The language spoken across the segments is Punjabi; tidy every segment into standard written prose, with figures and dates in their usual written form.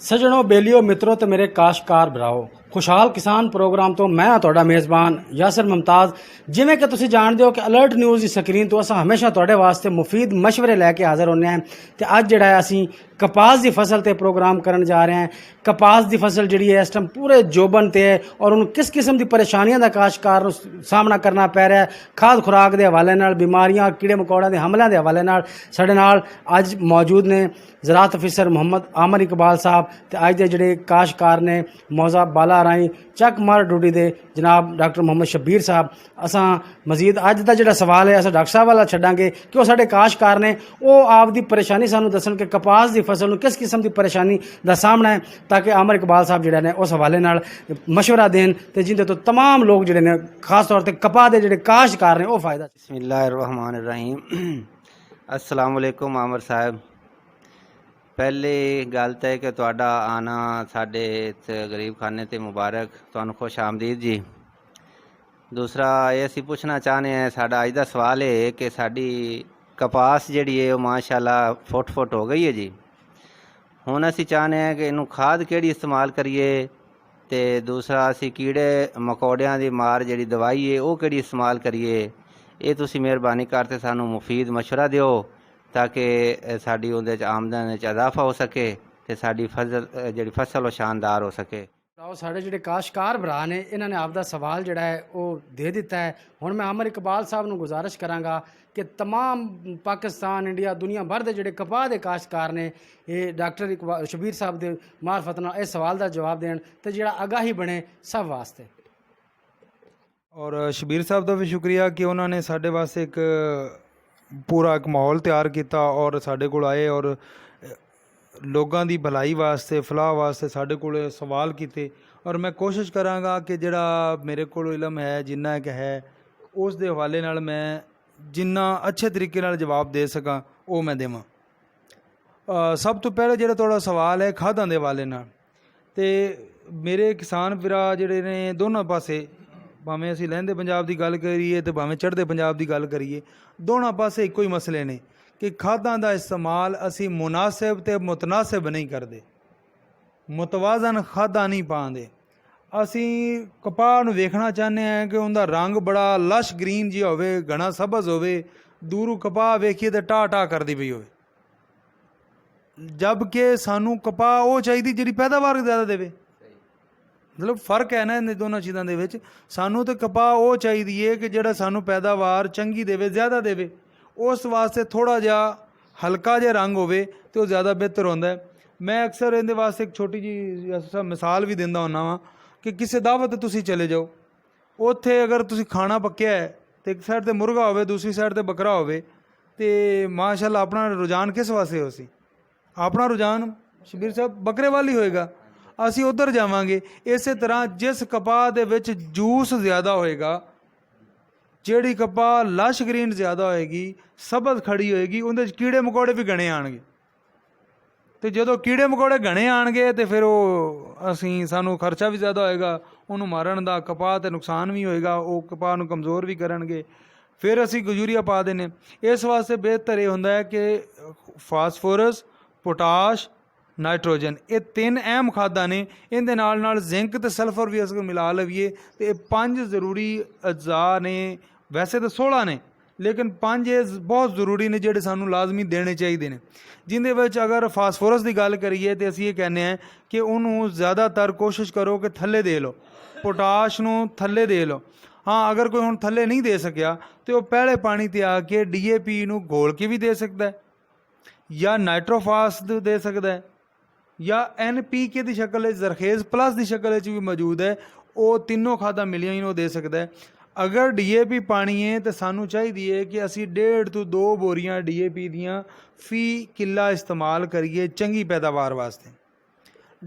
ਸੱਜਣੋ ਬੇਲੀਓ ਮਿੱਤਰੋ ਤੇ ਮੇਰੇ ਕਾਸ਼ਕਾਰ ਭਰਾਓ खुशहाल किसान प्रोग्राम तो मैं तुहाडा मेज़बान यासर मुमताज़। जिवें कि तुसीं जाणदे हो कि अलर्ट न्यूज़ की स्क्रीन तो असां हमेशा तुहाडे वास्ते मुफीद मशवरे लैके हाज़र होने हैं। तो अज जिहड़ा है असीं कपास की फसल ते प्रोग्राम करन जा रहे हैं। कपास की फसल जिहड़ी है इस टाइम पूरे जोबन ते है और उन्हें किस किस्म की परेशानियों का काश्तकार सामना करना पै रहा है। खाद खुराक के हवाले नाल, बीमारियां, कीड़े मकोड़ों के हमलों के हवाले नाल साडे नाल अज मौजूद ने ज़राअत अफसर मुहम्मद आमिर इकबाल साहब ते अज दे जिहड़े काश्तकार ने मौजा बाला राई चक मार डूडी दे जनाब डॉक्टर मोहम्मद शब्बीर साहब। असां मजीद अज का जिहड़ा सवाल है असां डॉक्टर साहब वाला छड्डांगे कि वो साडे काश्तकार ने वो आपदी परेशानी सानू दसन कि कपास की फसल नूं किस किस्म की परेशानी का सामना है, ताकि आमिर इकबाल साहब जिहड़े ने उस हवाले नाल मशवरा देन ते जिंदे तो तमाम लोग जिहड़े ने खास तौर पर कपास के जिहड़े काश्तकार ने वो फायदा। बिस्मिल्लाहिर्रहमानिर्रहीम। अस्सलाम वालेकुम आमिर साहब। पहली गल तो है कि तुहाडा आना साडे गरीब खाने ते मुबारक, तुहानू खुश आमदीद जी। दूसरा ये असीं पुछना चाहते हैं, साडा अज दा सवाल है कि साडी कपास जिहड़ी है माशाअल्लाह फुट हो गई है जी। हुण असीं चाहते हैं कि इनू खाद किहड़ी इस्तेमाल करिए ते दूसरा असीं कीड़े मकोड़ियां दी मार जिहड़ी दवाई है वो किहड़ी इस्तेमाल करिए। ये तुसीं मेहरबानी करके सानू मुफीद मशवरा दिओ ताकि साडी उहदे च आमदन च इजाफा हो सके ते साडी फसल वो शानदार हो सके। साढ़े जिहड़े काश्तकार भरा ने इन्होंने आपका सवाल जिहड़ा है वो दे दिता है। हुण मैं आमिर इकबाल साहब नूं गुजारिश करांगा कि तमाम पाकिस्तान, इंडिया, दुनिया भर के जिहड़े कपाह के काश्तकार ने ये डॉक्टर शब्बीर साहब के मार्फत नाल इस सवाल का जवाब देण ते जिहड़ा आगाही बने सब वास्ते। और शब्बीर साहब का भी शुक्रिया कि उन्होंने साढ़े वास्ते एक पूरा एक माहौल तैयार किया और साढ़े कोल आए और लोगों की भलाई वास्ते, फलाह वास्ते साढ़े कोल सवाल किए। और मैं कोशिश कराँगा कि जिहड़ा मेरे को इलम है जिन्ना एक है उस दे हवाले नाल मैं जिन्ना अच्छे तरीके नाल जवाब दे सकां वो मैं देवां। सब तो पहले जिहड़ा तुहाडा सवाल है खादां दे हवाले नाल, ते मेरे किसान भरा जिहड़े ने दोनों पासे, भावें असीं लਹਿੰਦੇ पंजाब की गल करिए तो भावें चढ़दे पंजाब की गल करिए, दोनों पासे इक्को ही मसले ने कि खादां दा इस्तेमाल असीं मुनासिब ते मुतनासिब नहीं करते, मुतवाजन खादां नहीं पाते। असीं कपाह नूं वेखना चाहते हैं कि उनका रंग बड़ा लश ग्रीन जिहा होवे, घना सबज होवे, दूरों कपाह वेखिए तो टाह टाह करदी पई होवे, जबकि सानू कपाह वो चाहिए जिहड़ी पैदावार ज़्यादा देवे। मतलब फर्क है ना इन दोनों चीज़ों के विच। सानू तो कपाह वो चाहिए है कि जिहड़ा सानू पैदावार चंगी देवे, ज़्यादा देवे। उस वास्ते थोड़ा जिहा हल्का जिहा रंग होवे तो वो ज़्यादा बेहतर होंदा है। मैं अक्सर इहदे वास्ते एक छोटी जी मिसाल भी दिंदा हुंदा वां कि किसी दावत तुसीं चले जाओ, उत्थे अगर तुसीं खाना पक्या है तो एक साइड ते मुर्गा होवे, दूसरी साइड ते बकरा होवे, तो माशाअल्लाह अपना रुझान किस वास्ते हो सी? अपना रुझान शब्बीर साहब बकरे वाल ही होएगा, असी उधर जावांगे। इस तरह जिस कपाह दे विच जूस ज़्यादा होएगा, जिहड़ी कपाह लश ग्रीन ज़्यादा होएगी, सबज खड़ी होएगी, उहदे कीड़े मकोड़े भी घने आणगे। तो जो कीड़े मकोड़े घने आणगे तो फिर वो असीं सानू खर्चा भी ज़्यादा होएगा, उन्होंने मारन का, कपाह ते नुकसान भी होएगा, वो कपाह नूं कमज़ोर भी करनगे, फिर असीं यूरिया पा देने। इस वास्ते बेहतर ये हुंदा है कि फास्फोरस, पोटाश, नाइट्रोजन, ये तीन अहम खादा ने। इहदे नाल नाल जिंक ते सल्फर भी अगर मिला लवीए तो ये 5 जरूरी अज्जा ने। वैसे तो 16 ने लेकिन 5 ये बहुत जरूरी ने जिहड़े सानू लाजमी देने चाहिए ने। जिंदे विच अगर फास्फोरस की गल करिए तो असीं ये कहने हैं कि उन्होंने ज़्यादातर कोशिश करो कि थल्ले दे लो, पोटाश नूं थल्ले दे लो। हाँ, अगर कोई हुण थल्ले नहीं दे सकिया तो वह पहले पानी ते आके DAP नूं घोल के भी दे सकता है, या नाइट्रोफास दे सकता है, या NPK की शक्ल जरखेज़ प्लस की शक्ल भी मौजूद है। वो तीनों खादा मिलियां ही वो दे सकता है। अगर DAP पानी है तो सानू चाहिए कि असी 1.5 ਤੋਂ 2 बोरियां DAP दियां फी किला इस्तेमाल करिए चंगी पैदावार वास्ते।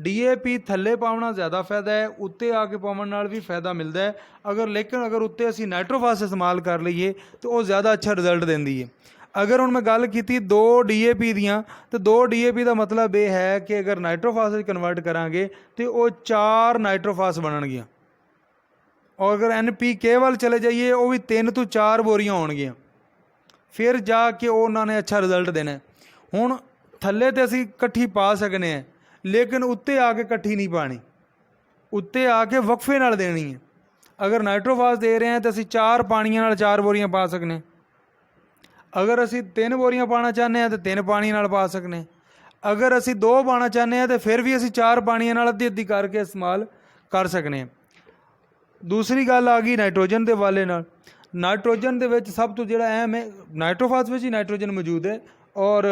DAP थल्ले पावना ज़्यादा फायदा है, उत्ते आके पावन नाल भी फायदा मिलता है। लेकिन अगर उत्ते असी नाइट्रोफास इस्तेमाल कर लीए तो वो ज़्यादा अच्छा रिजल्ट देंदी है। अगर हुण मैं गल की 2 DAP दियां तो 2 DAP का मतलब यह है कि अगर नाइट्रोफास कन्वर्ट करांगे तो वो 4 नाइट्रोफास बननगियां, और अगर NPK वाल चले जाइए वो भी 3 ਤੋਂ 4 बोरियां होणगियां, फिर जाके उन्होंने अच्छा रिजल्ट देना। हुण थल्ले तो असी इकट्ठी पा सकने हैं, ਲੇਕਿਨ ਉੱਤੇ ਆ ਕੇ ਇਕੱਠੀ ਨਹੀਂ ਪਾਣੀ, ਉੱਤੇ ਆ ਕੇ ਵਕਫੇ ਨਾਲ ਦੇਣੀ ਹੈ। ਅਗਰ ਨਾਈਟ੍ਰੋਫਾਸ ਦੇ ਰਹੇ ਹਾਂ ਤਾਂ ਅਸੀਂ 4 ਪਾਣੀਆਂ ਨਾਲ 4 ਬੋਰੀਆਂ ਪਾ ਸਕਨੇ ਹਾਂ। ਅਗਰ ਅਸੀਂ 3 ਬੋਰੀਆਂ ਪਾਣਾ ਚਾਹੁੰਦੇ ਹਾਂ ਤਾਂ 3 ਪਾਣੀ ਨਾਲ ਪਾ ਸਕਨੇ ਹਾਂ। ਅਗਰ ਅਸੀਂ 2 ਪਾਣਾ ਚਾਹੁੰਦੇ ਹਾਂ ਤਾਂ ਫਿਰ ਵੀ ਅਸੀਂ 4 ਪਾਣੀਆਂ ਨਾਲ ਅੱਧੀ ਅੱਧੀ ਕਰਕੇ ਇਸਤੇਮਾਲ ਕਰ ਸਕਨੇ ਹਾਂ। ਦੂਸਰੀ ਗੱਲ ਆ ਗਈ ਨਾਈਟ੍ਰੋਜਨ ਦੇ ਹਵਾਲੇ ਨਾਲ। ਨਾਈਟ੍ਰੋਜਨ ਦੇ ਵਿੱਚ ਸਭ ਤੋਂ ਜਿਹੜਾ ਅਹਿਮ ਹੈ, ਨਾਈਟ੍ਰੋਫਾਸ ਵਿੱਚ ਹੀ ਨਾਈਟ੍ਰੋਜਨ ਮੌਜੂਦ ਹੈ ਔਰ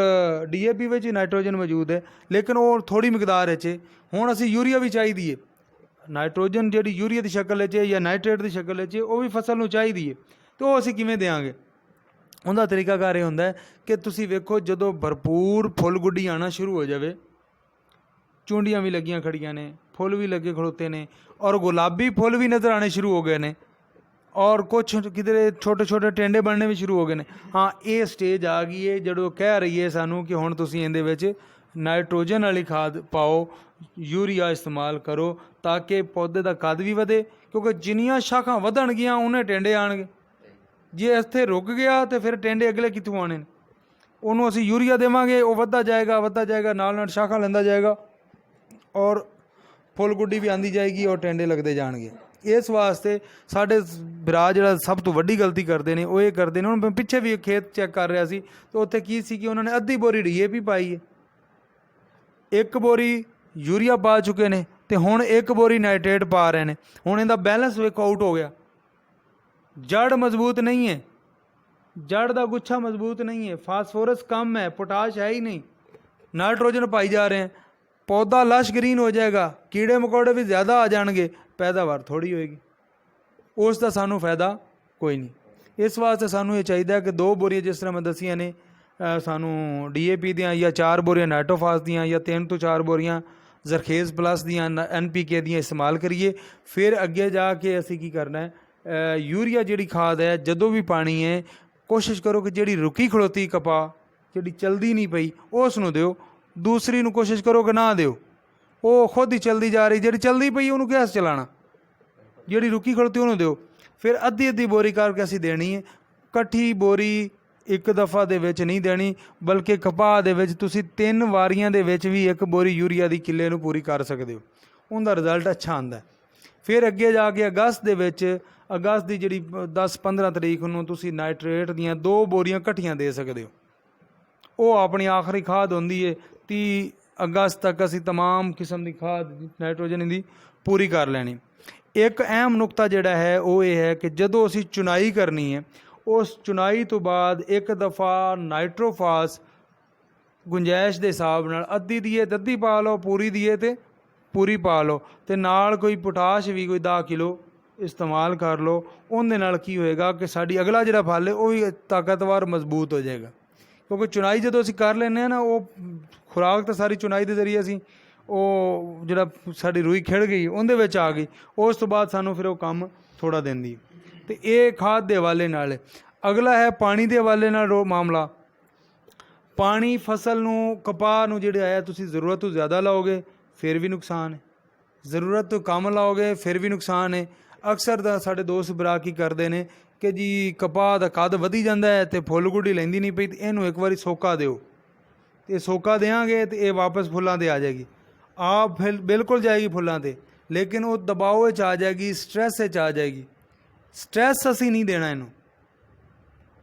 DAP ਵਿੱਚ ਹੀ ਨਾਈਟ੍ਰੋਜਨ ਮੌਜੂਦ ਹੈ, ਲੇਕਿਨ ਉਹ ਥੋੜ੍ਹੀ ਮਿਕਦਾਰ ਵਿੱਚ ਹੈ। ਹੁਣ ਅਸੀਂ ਯੂਰੀਆ ਵੀ ਚਾਹੀਦੀ ਹੈ, ਨਾਈਟ੍ਰੋਜਨ ਜਿਹੜੀ ਯੂਰੀਆ ਦੀ ਸ਼ਕਲ ਵਿੱਚ ਹੈ ਜਾਂ ਨਾਈਟ੍ਰੇਟ ਦੀ ਸ਼ਕਲ ਵਿੱਚ ਹੈ, ਉਹ ਵੀ ਫਸਲ ਨੂੰ ਚਾਹੀਦੀ ਹੈ। ਅਤੇ ਉਹ ਅਸੀਂ ਕਿਵੇਂ ਦੇਵਾਂਗੇ? ਉਹਦਾ ਤਰੀਕਾਕਾਰ ਇਹ ਹੁੰਦਾ ਹੈ ਕਿ ਤੁਸੀਂ ਵੇਖੋ, ਜਦੋਂ ਭਰਪੂਰ ਫੁੱਲ ਗੁੱਡੀ ਆਉਣਾ ਸ਼ੁਰੂ ਹੋ ਜਾਵੇ, ਚੁੰਡੀਆਂ ਵੀ ਲੱਗੀਆਂ ਖੜੀਆਂ ਨੇ, ਫੁੱਲ ਵੀ ਲੱਗੇ ਖੜੋਤੇ ਨੇ ਔਰ ਗੁਲਾਬੀ ਫੁੱਲ ਵੀ ਨਜ਼ਰ ਆਉਣੇ ਸ਼ੁਰੂ ਹੋ ਗਏ ਨੇ ਔਰ ਕੁਛ ਕਿਧਰੇ ਛੋਟੇ ਛੋਟੇ ਟੈਂਡੇ ਬਣਨੇ ਵੀ ਸ਼ੁਰੂ ਹੋ ਗਏ ਨੇ। ਹਾਂ, ਇਹ ਸਟੇਜ ਆ ਗਈ ਹੈ ਜਦੋਂ ਕਹਿ ਰਹੀ ਹੈ ਸਾਨੂੰ ਕਿ ਹੁਣ ਤੁਸੀਂ ਇਹਦੇ ਵਿੱਚ ਨਾਈਟ੍ਰੋਜਨ ਵਾਲੀ ਖਾਦ ਪਾਓ, ਯੂਰੀਆ ਇਸਤੇਮਾਲ ਕਰੋ ਤਾਂ ਕਿ ਪੌਦੇ ਦਾ ਕੱਦ ਵੀ ਵਧੇ, ਕਿਉਂਕਿ ਜਿੰਨੀਆਂ ਸ਼ਾਖਾਂ ਵਧਣਗੀਆਂ ਉਹਨੇ ਟੈਂਡੇ ਆਉਣਗੇ। ਜੇ ਇੱਥੇ ਰੁਕ ਗਿਆ ਤਾਂ ਫਿਰ ਟੈਂਡੇ ਅਗਲੇ ਕਿੱਥੋਂ ਆਉਣੇ ਨੇ? ਉਹਨੂੰ ਅਸੀਂ ਯੂਰੀਆ ਦੇਵਾਂਗੇ, ਉਹ ਵੱਧਦਾ ਜਾਏਗਾ, ਨਾਲ ਨਾਲ ਸ਼ਾਖਾਂ ਲੈਂਦਾ ਜਾਏਗਾ ਔਰ ਫੁੱਲ ਗੁੱਡੀ ਵੀ ਆਂਦੀ ਜਾਏਗੀ ਔਰ ਟੈਂਡੇ ਲੱਗਦੇ ਜਾਣਗੇ। ਇਸ ਵਾਸਤੇ ਸਾਡੇ ਭਰਾ ਜਿਹੜਾ ਸਭ ਤੋਂ ਵੱਡੀ ਗਲਤੀ ਕਰਦੇ ਨੇ ਉਹ ਇਹ ਕਰਦੇ ਨੇ। ਹੁਣ ਮੈਂ ਪਿੱਛੇ ਵੀ ਖੇਤ ਚੈੱਕ ਕਰ ਰਿਹਾ ਸੀ ਤਾਂ ਉੱਥੇ ਕੀ ਸੀ ਕਿ ਉਹਨਾਂ ਨੇ ਅੱਧੀ ਬੋਰੀ DAP ਪਾਈ ਹੈ, 1 ਬੋਰੀ ਯੂਰੀਆ ਪਾ ਚੁੱਕੇ ਨੇ ਅਤੇ ਹੁਣ 1 ਬੋਰੀ ਨਾਈਟ੍ਰੇਟ ਪਾ ਰਹੇ ਨੇ। ਹੁਣ ਇਹਦਾ ਬੈਲੈਂਸ ਵੇਖੋ ਆਊਟ ਹੋ ਗਿਆ। ਜੜ ਮਜ਼ਬੂਤ ਨਹੀਂ ਹੈ, ਜੜ ਦਾ ਗੁੱਛਾ ਮਜ਼ਬੂਤ ਨਹੀਂ ਹੈ, ਫਾਸਫੋਰਸ ਕਮ ਹੈ, ਪੋਟਾਸ਼ ਹੈ ਹੀ ਨਹੀਂ, ਨਾਈਟ੍ਰੋਜਨ ਪਾਈ ਜਾ ਰਹੇ हैं, ਪੌਦਾ ਲਸ਼ ਗ੍ਰੀਨ ਹੋ ਜਾਏਗਾ, ਕੀੜੇ ਮਕੌੜੇ ਵੀ ਜ਼ਿਆਦਾ ਆ ਜਾਣਗੇ, ਪੈਦਾਵਾਰ ਥੋੜ੍ਹੀ ਹੋਏਗੀ, ਉਸ ਦਾ ਸਾਨੂੰ ਫਾਇਦਾ ਕੋਈ ਨਹੀਂ। ਇਸ ਵਾਸਤੇ ਸਾਨੂੰ ਇਹ ਚਾਹੀਦਾ ਕਿ 2 ਬੋਰੀਆਂ ਜਿਸ ਤਰ੍ਹਾਂ ਮੈਂ ਦੱਸੀਆਂ ਨੇ ਸਾਨੂੰ DAP ਦੀਆਂ ਜਾਂ 4 ਬੋਰੀਆਂ ਨਾਈਟ੍ਰੋਫਾਸ ਦੀਆਂ ਜਾਂ 3 ਤੋਂ 4 ਬੋਰੀਆਂ ਜ਼ਰਖੇਜ਼ ਪਲੱਸ ਦੀਆਂ NPK ਦੀਆਂ ਇਸਤੇਮਾਲ ਕਰੀਏ। ਫਿਰ ਅੱਗੇ ਜਾ ਕੇ ਅਸੀਂ ਕੀ ਕਰਨਾ ਹੈ, ਯੂਰੀਆ ਜਿਹੜੀ ਖਾਦ ਹੈ ਜਦੋਂ ਵੀ ਪਾਣੀ ਹੈ ਕੋਸ਼ਿਸ਼ ਕਰੋ ਕਿ ਜਿਹੜੀ ਰੁਕੀ ਖੜੋਤੀ ਕਪਾਹ ਜਿਹੜੀ ਚਲਦੀ ਨਹੀਂ ਪਈ ਉਸ ਨੂੰ ਦਿਓ, ਦੂਸਰੀ ਨੂੰ ਕੋਸ਼ਿਸ਼ ਕਰੋ ਕਿ ਨਾ ਦਿਓ, ਉਹ ਖੁਦ ਹੀ ਚਲਦੀ ਜਾ ਰਹੀ, ਜਿਹੜੀ ਚਲਦੀ ਪਈ ਉਹਨੂੰ ਕਿਸ ਚਲਾਉਣਾ, ਜਿਹੜੀ ਰੁਕੀ ਖੜੋਤੀ ਉਹਨੂੰ ਦਿਓ। ਫਿਰ ਅੱਧੀ ਅੱਧੀ ਬੋਰੀ ਕਰਕੇ ਅਸੀਂ ਦੇਣੀ ਹੈ। ਇਕੱਠੀ ਬੋਰੀ ਇੱਕ ਦਫਾ ਦੇ ਵਿੱਚ ਨਹੀਂ ਦੇਣੀ, ਬਲਕਿ ਕਪਾਹ ਦੇ ਵਿੱਚ ਤੁਸੀਂ 3 ਵਾਰੀਆਂ ਦੇ ਵਿੱਚ ਵੀ 1 ਬੋਰੀ ਯੂਰੀਆ ਦੀ ਕਿੱਲੇ ਨੂੰ ਪੂਰੀ ਕਰ ਸਕਦੇ ਹੋ, ਉਹਦਾ ਰਿਜ਼ਲਟ ਅੱਛਾ ਆਉਂਦਾ। ਫਿਰ ਅੱਗੇ ਜਾ ਕੇ ਅਗਸਤ ਦੇ ਵਿੱਚ, ਅਗਸਤ ਦੀ ਜਿਹੜੀ 10-15 ਤਰੀਕ ਨੂੰ ਤੁਸੀਂ ਨਾਈਟ੍ਰੇਟ ਦੀਆਂ 2 ਬੋਰੀਆਂ ਇਕੱਠੀਆਂ ਦੇ ਸਕਦੇ ਹੋ। ਉਹ ਆਪਣੀ ਆਖਰੀ ਖਾਦ ਹੁੰਦੀ ਹੈ। 30 ਅਗਸਤ ਤੱਕ ਅਸੀਂ तमाम ਕਿਸਮ ਦੀ ਖਾਦ ਨਾਈਟ੍ਰੋਜਨ ਦੀ ਪੂਰੀ ਕਰ ਲੈਣੀ। ਇੱਕ ਅਹਿਮ ਨੁਕਤਾ ਜਿਹੜਾ ਹੈ ਉਹ ਇਹ ਹੈ ਕਿ ਜਦੋਂ ਅਸੀਂ ਚੁਣਾਈ ਕਰਨੀ ਹੈ, ਉਸ ਚੁਣਾਈ ਤੋਂ ਬਾਅਦ 1 ਦਫਾ ਨਾਈਟ੍ਰੋਫਾਸ ਗੁੰਜਾਇਸ਼ ਦੇ ਹਿਸਾਬ ਨਾਲ ਅੱਧੀ ਦੀਏ ਤੇ ਅੱਧੀ ਪਾ ਲਓ, ਪੂਰੀ ਦੀਏ ਤੇ ਪੂਰੀ ਪਾ ਲਓ, ਅਤੇ ਨਾਲ ਕੋਈ ਪੋਟਾਸ਼ ਵੀ ਕੋਈ 10 ਕਿਲੋ ਇਸਤੇਮਾਲ ਕਰ ਲਓ। ਉਹਦੇ ਨਾਲ ਕੀ ਹੋਏਗਾ ਕਿ ਸਾਡੀ ਅਗਲਾ ਜਿਹੜਾ ਫਲ ਹੈ ਉਹ ਵੀ ਤਾਕਤਵਰ ਮਜ਼ਬੂਤ ਹੋ ਜਾਏਗਾ, ਕਿਉਂਕਿ ਚੁਣਾਈ ਜਦੋਂ ਅਸੀਂ ਕਰ ਲੈਂਦੇ ਹਾਂ ਨਾ, ਉਹ ਖੁਰਾਕ ਤਾਂ ਸਾਰੀ ਚੁਣਾਈ ਦੇ ਜ਼ਰੀਏ ਅਸੀਂ ਉਹ ਜਿਹੜਾ ਸਾਡੀ ਰੂਈ ਖਿੜ ਗਈ ਉਹਦੇ ਵਿੱਚ ਆ ਗਈ, ਉਸ ਤੋਂ ਬਾਅਦ ਸਾਨੂੰ ਫਿਰ ਉਹ ਕੰਮ ਥੋੜ੍ਹਾ ਦਿੰਦੀ। ਅਤੇ ਇਹ ਖਾਦ ਦੇ ਹਵਾਲੇ ਨਾਲ। ਅਗਲਾ ਹੈ ਪਾਣੀ ਦੇ ਹਵਾਲੇ ਨਾਲ ਮਾਮਲਾ। ਪਾਣੀ ਫਸਲ ਨੂੰ, ਕਪਾਹ ਨੂੰ ਜਿਹੜਾ ਹੈ ਤੁਸੀਂ ਜ਼ਰੂਰਤ ਤੋਂ ਜ਼ਿਆਦਾ ਲਾਓਗੇ ਫਿਰ ਵੀ ਨੁਕਸਾਨ ਹੈ, ਜ਼ਰੂਰਤ ਤੋਂ ਕਮ ਲਾਓਗੇ ਫਿਰ ਵੀ ਨੁਕਸਾਨ ਹੈ। ਅਕਸਰ ਦਾ ਸਾਡੇ ਦੋਸਤ ਭਰਾ ਕੀ ਕਰਦੇ ਨੇ ਕਿ ਜੀ ਕਪਾਹ ਦਾ ਕੱਦ ਵਧੀ ਜਾਂਦਾ ਹੈ ਅਤੇ ਫੁੱਲ ਗੁੱਡੀ ਲੈਂਦੀ ਨਹੀਂ ਪਈ, ਅਤੇ ਇਹਨੂੰ ਇੱਕ ਵਾਰੀ ਸੋਕਾ ਦਿਓ, ਅਤੇ ਸੋਕਾ ਦਿਆਂਗੇ ਅਤੇ ਇਹ ਵਾਪਸ ਫੁੱਲਾਂ 'ਤੇ ਆ ਜਾਏਗੀ। ਆਪ ਬਿਲਕੁਲ ਜਾਏਗੀ ਫੁੱਲਾਂ 'ਤੇ, ਲੇਕਿਨ ਉਹ ਦਬਾਅ ਵਿੱਚ ਆ ਜਾਏਗੀ, ਸਟ੍ਰੈਸ ਵਿੱਚ ਆ ਜਾਏਗੀ। ਸਟ੍ਰੈਸ ਅਸੀਂ ਨਹੀਂ ਦੇਣਾ ਇਹਨੂੰ।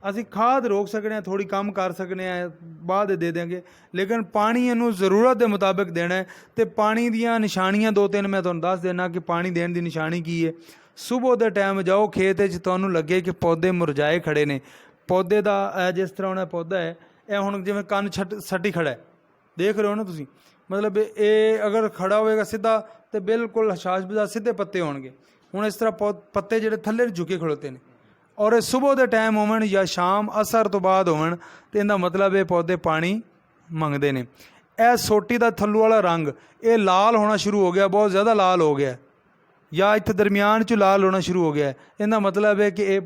ਅਸੀਂ ਖਾਦ ਰੋਕ ਸਕਦੇ ਹਾਂ, ਥੋੜ੍ਹੀ ਕੰਮ ਕਰ ਸਕਦੇ ਹਾਂ, ਬਾਅਦ ਦੇ ਦਿਆਂਗੇ, ਲੇਕਿਨ ਪਾਣੀ ਇਹਨੂੰ ਜ਼ਰੂਰਤ ਦੇ ਮੁਤਾਬਿਕ ਦੇਣਾ ਹੈ। ਅਤੇ ਪਾਣੀ ਦੀਆਂ ਨਿਸ਼ਾਨੀਆਂ 2-3 ਮੈਂ ਤੁਹਾਨੂੰ ਦੱਸ ਦੇਣਾ ਕਿ ਪਾਣੀ ਦੇਣ ਦੀ ਨਿਸ਼ਾਨੀ ਕੀ ਹੈ। ਸੁਬਹ ਦੇ ਟਾਈਮ ਜਾਓ ਖੇਤ ਵਿੱਚ, ਤੁਹਾਨੂੰ ਲੱਗੇ ਕਿ ਪੌਦੇ ਮੁਰਝਾਏ ਖੜੇ ਨੇ, ਪੌਦੇ ਦਾ ਜਿਸ ਤਰ੍ਹਾਂ ਹੁਣ ਪੌਦਾ ਹੈ, ਇਹ ਹੁਣ ਜਿਵੇਂ ਕੰਨ ਸੱਟੀ ਖੜਾ ਹੈ, ਦੇਖ ਰਹੇ ਹੋ ਨਾ ਤੁਸੀਂ, ਮਤਲਬ ਇਹ ਅਗਰ ਖੜਾ ਹੋਵੇਗਾ ਸਿੱਧਾ ਤਾਂ ਬਿਲਕੁਲ ਹਸ਼ਾਸ਼-ਬਜ਼ਾਰ ਸਿੱਧੇ ਪੱਤੇ ਹੋਣਗੇ। ਹੁਣ ਇਸ ਤਰ੍ਹਾਂ ਪੱਤੇ ਜਿਹੜੇ ਥੱਲੇ ਝੁਕੇ ਖੜੋਤੇ ਨੇ, ਔਰ ਇਹ ਸੁਬਹ ਦੇ ਟਾਈਮ ਹੋਵਣ ਜਾਂ ਸ਼ਾਮ ਅਸਰ ਤੋਂ ਬਾਅਦ ਹੋਵਣ, ਅਤੇ ਇਹਦਾ ਮਤਲਬ ਇਹ ਪੌਦੇ ਪਾਣੀ ਮੰਗਦੇ ਨੇ। ਇਹ ਸੋਟੀ ਦਾ ਥੱਲੂ ਵਾਲਾ ਰੰਗ ਇਹ ਲਾਲ ਹੋਣਾ ਸ਼ੁਰੂ ਹੋ ਗਿਆ, ਬਹੁਤ ਜ਼ਿਆਦਾ ਲਾਲ ਹੋ ਗਿਆ, ਜਾਂ ਇੱਥੇ ਦਰਮਿਆਨ 'ਚ ਲਾਲ ਹੋਣਾ ਸ਼ੁਰੂ ਹੋ ਗਿਆ, ਇਹਦਾ ਮਤਲਬ ਹੈ ਕਿ ਇਹ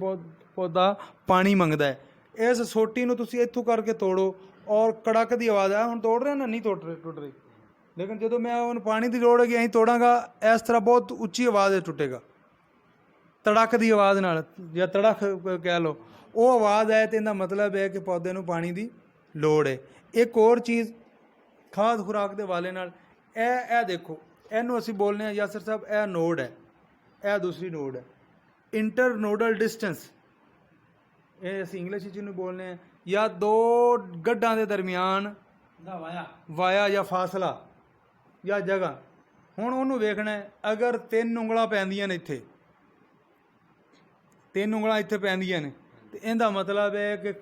ਪੌਦਾ ਪਾਣੀ ਮੰਗਦਾ ਹੈ। ਇਸ ਸੋਟੀ ਨੂੰ ਤੁਸੀਂ ਇੱਥੋਂ ਕਰਕੇ ਤੋੜੋ ਔਰ ਕੜਕ ਦੀ ਆਵਾਜ਼ ਆ, ਹੁਣ ਤੋੜ ਰਹੇ ਨਾ, ਨਹੀਂ ਟੁੱਟ ਰਹੀ, ਲੇਕਿਨ ਜਦੋਂ ਮੈਂ ਉਹਨੂੰ ਪਾਣੀ ਦੀ ਲੋੜ ਹੈਗੀ ਅਸੀਂ ਤੋੜਾਂਗਾ, ਇਸ ਤਰ੍ਹਾਂ ਬਹੁਤ ਉੱਚੀ ਆਵਾਜ਼ ਟੁੱਟੇਗਾ, ਤੜਕ ਦੀ ਆਵਾਜ਼ ਨਾਲ, ਜਾਂ ਤੜਕ ਕਹਿ ਲਓ, ਉਹ ਆਵਾਜ਼ ਆਏ ਅਤੇ ਇਹਦਾ ਮਤਲਬ ਹੈ ਕਿ ਪੌਦੇ ਨੂੰ ਪਾਣੀ ਦੀ ਲੋੜ ਹੈ। ਇੱਕ ਹੋਰ ਚੀਜ਼ ਖਾਦ ਖੁਰਾਕ ਦੇ ਹਵਾਲੇ ਨਾਲ, ਇਹ ਦੇਖੋ, ਇਹਨੂੰ ਅਸੀਂ ਬੋਲਦੇ ਹਾਂ ਯਾਸਰ ਸਾਹਿਬ, ਇਹ ਨੋਡ ਹੈ, ਇਹ ਦੂਸਰੀ ਨੋਡ ਹੈ, ਇੰਟਰ ਨੋਡਲ ਡਿਸਟੈਂਸ, ਇਹ ਅਸੀਂ ਇੰਗਲਿਸ਼ ਵਿੱਚ ਇਹਨੂੰ ਬੋਲਦੇ ਹਾਂ, ਜਾਂ ਦੋ ਗੱਡਾਂ ਦੇ ਦਰਮਿਆਨ ਵਾਇਆ ਜਾਂ ਫਾਸਲਾ ਜਾਂ ਜਗ੍ਹਾ। ਹੁਣ ਉਹਨੂੰ ਵੇਖਣਾ ਹੈ, ਅਗਰ 3 ਉਂਗਲਾਂ ਪੈਂਦੀਆਂ ਨੇ ਇੱਥੇ, 3 ਉਂਗਲਾਂ ਇੱਥੇ ਪੈਂਦੀਆਂ ਨੇ, ਤੇ ਇਹਦਾ ਮਤਲਬ ਹੈ ਕਿ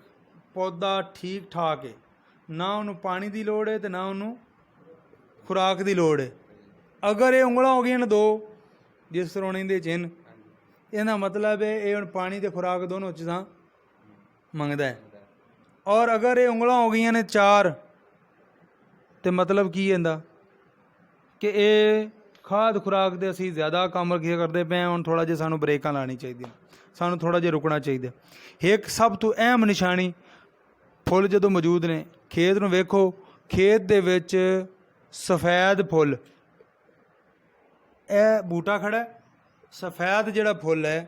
ਪੌਦਾ ਠੀਕ ਠਾਕ ਹੈ, ਨਾ ਉਹਨੂੰ ਪਾਣੀ ਦੀ ਲੋੜ ਹੈ ਤੇ ਨਾ ਉਹਨੂੰ ਖੁਰਾਕ ਦੀ ਲੋੜ ਹੈ। ਅਗਰ ਇਹ ਉਂਗਲਾਂ ਹੋ ਗਈਆਂ ਨੇ 2, ਜਿਸ ਤਰ੍ਹਾਂ ਦੇ ਚਿੰਨ੍ਹ, ਇਹਦਾ ਮਤਲਬ ਹੈ ਇਹ ਹੁਣ ਪਾਣੀ ਤੇ ਖੁਰਾਕ ਦੋਨੋਂ ਚੀਜ਼ਾਂ ਮੰਗਦਾ ਹੈ। ਔਰ ਅਗਰ ਇਹ ਉਂਗਲਾਂ ਹੋ ਗਈਆਂ ਨੇ 4, ਤੇ ਮਤਲਬ ਕੀ ਇਹਦਾ ਕਿ ਇਹ ਖਾਦ ਖੁਰਾਕ ਦੇ ਅਸੀਂ ਜ਼ਿਆਦਾ ਕੰਮ ਕਰਦੇ ਪਏ ਹਾਂ। ਹੁਣ ਥੋੜ੍ਹਾ ਜਿਹਾ ਸਾਨੂੰ ਬ੍ਰੇਕਾਂ ਲਾਉਣੀ ਚਾਹੀਦੀਆਂ, ਸਾਨੂੰ ਥੋੜ੍ਹਾ ਜਿਹਾ ਰੁਕਣਾ ਚਾਹੀਦਾ। ਇੱਕ ਸਭ ਤੋਂ ਅਹਿਮ ਨਿਸ਼ਾਨੀ, ਫੁੱਲ ਜਦੋਂ ਮੌਜੂਦ ਨੇ, ਖੇਤ ਨੂੰ ਵੇਖੋ, ਖੇਤ ਦੇ ਵਿੱਚ ਸਫੈਦ ਫੁੱਲ, ਇਹ ਬੂਟਾ ਖੜਾ, ਸਫੈਦ ਜਿਹੜਾ ਫੁੱਲ ਹੈ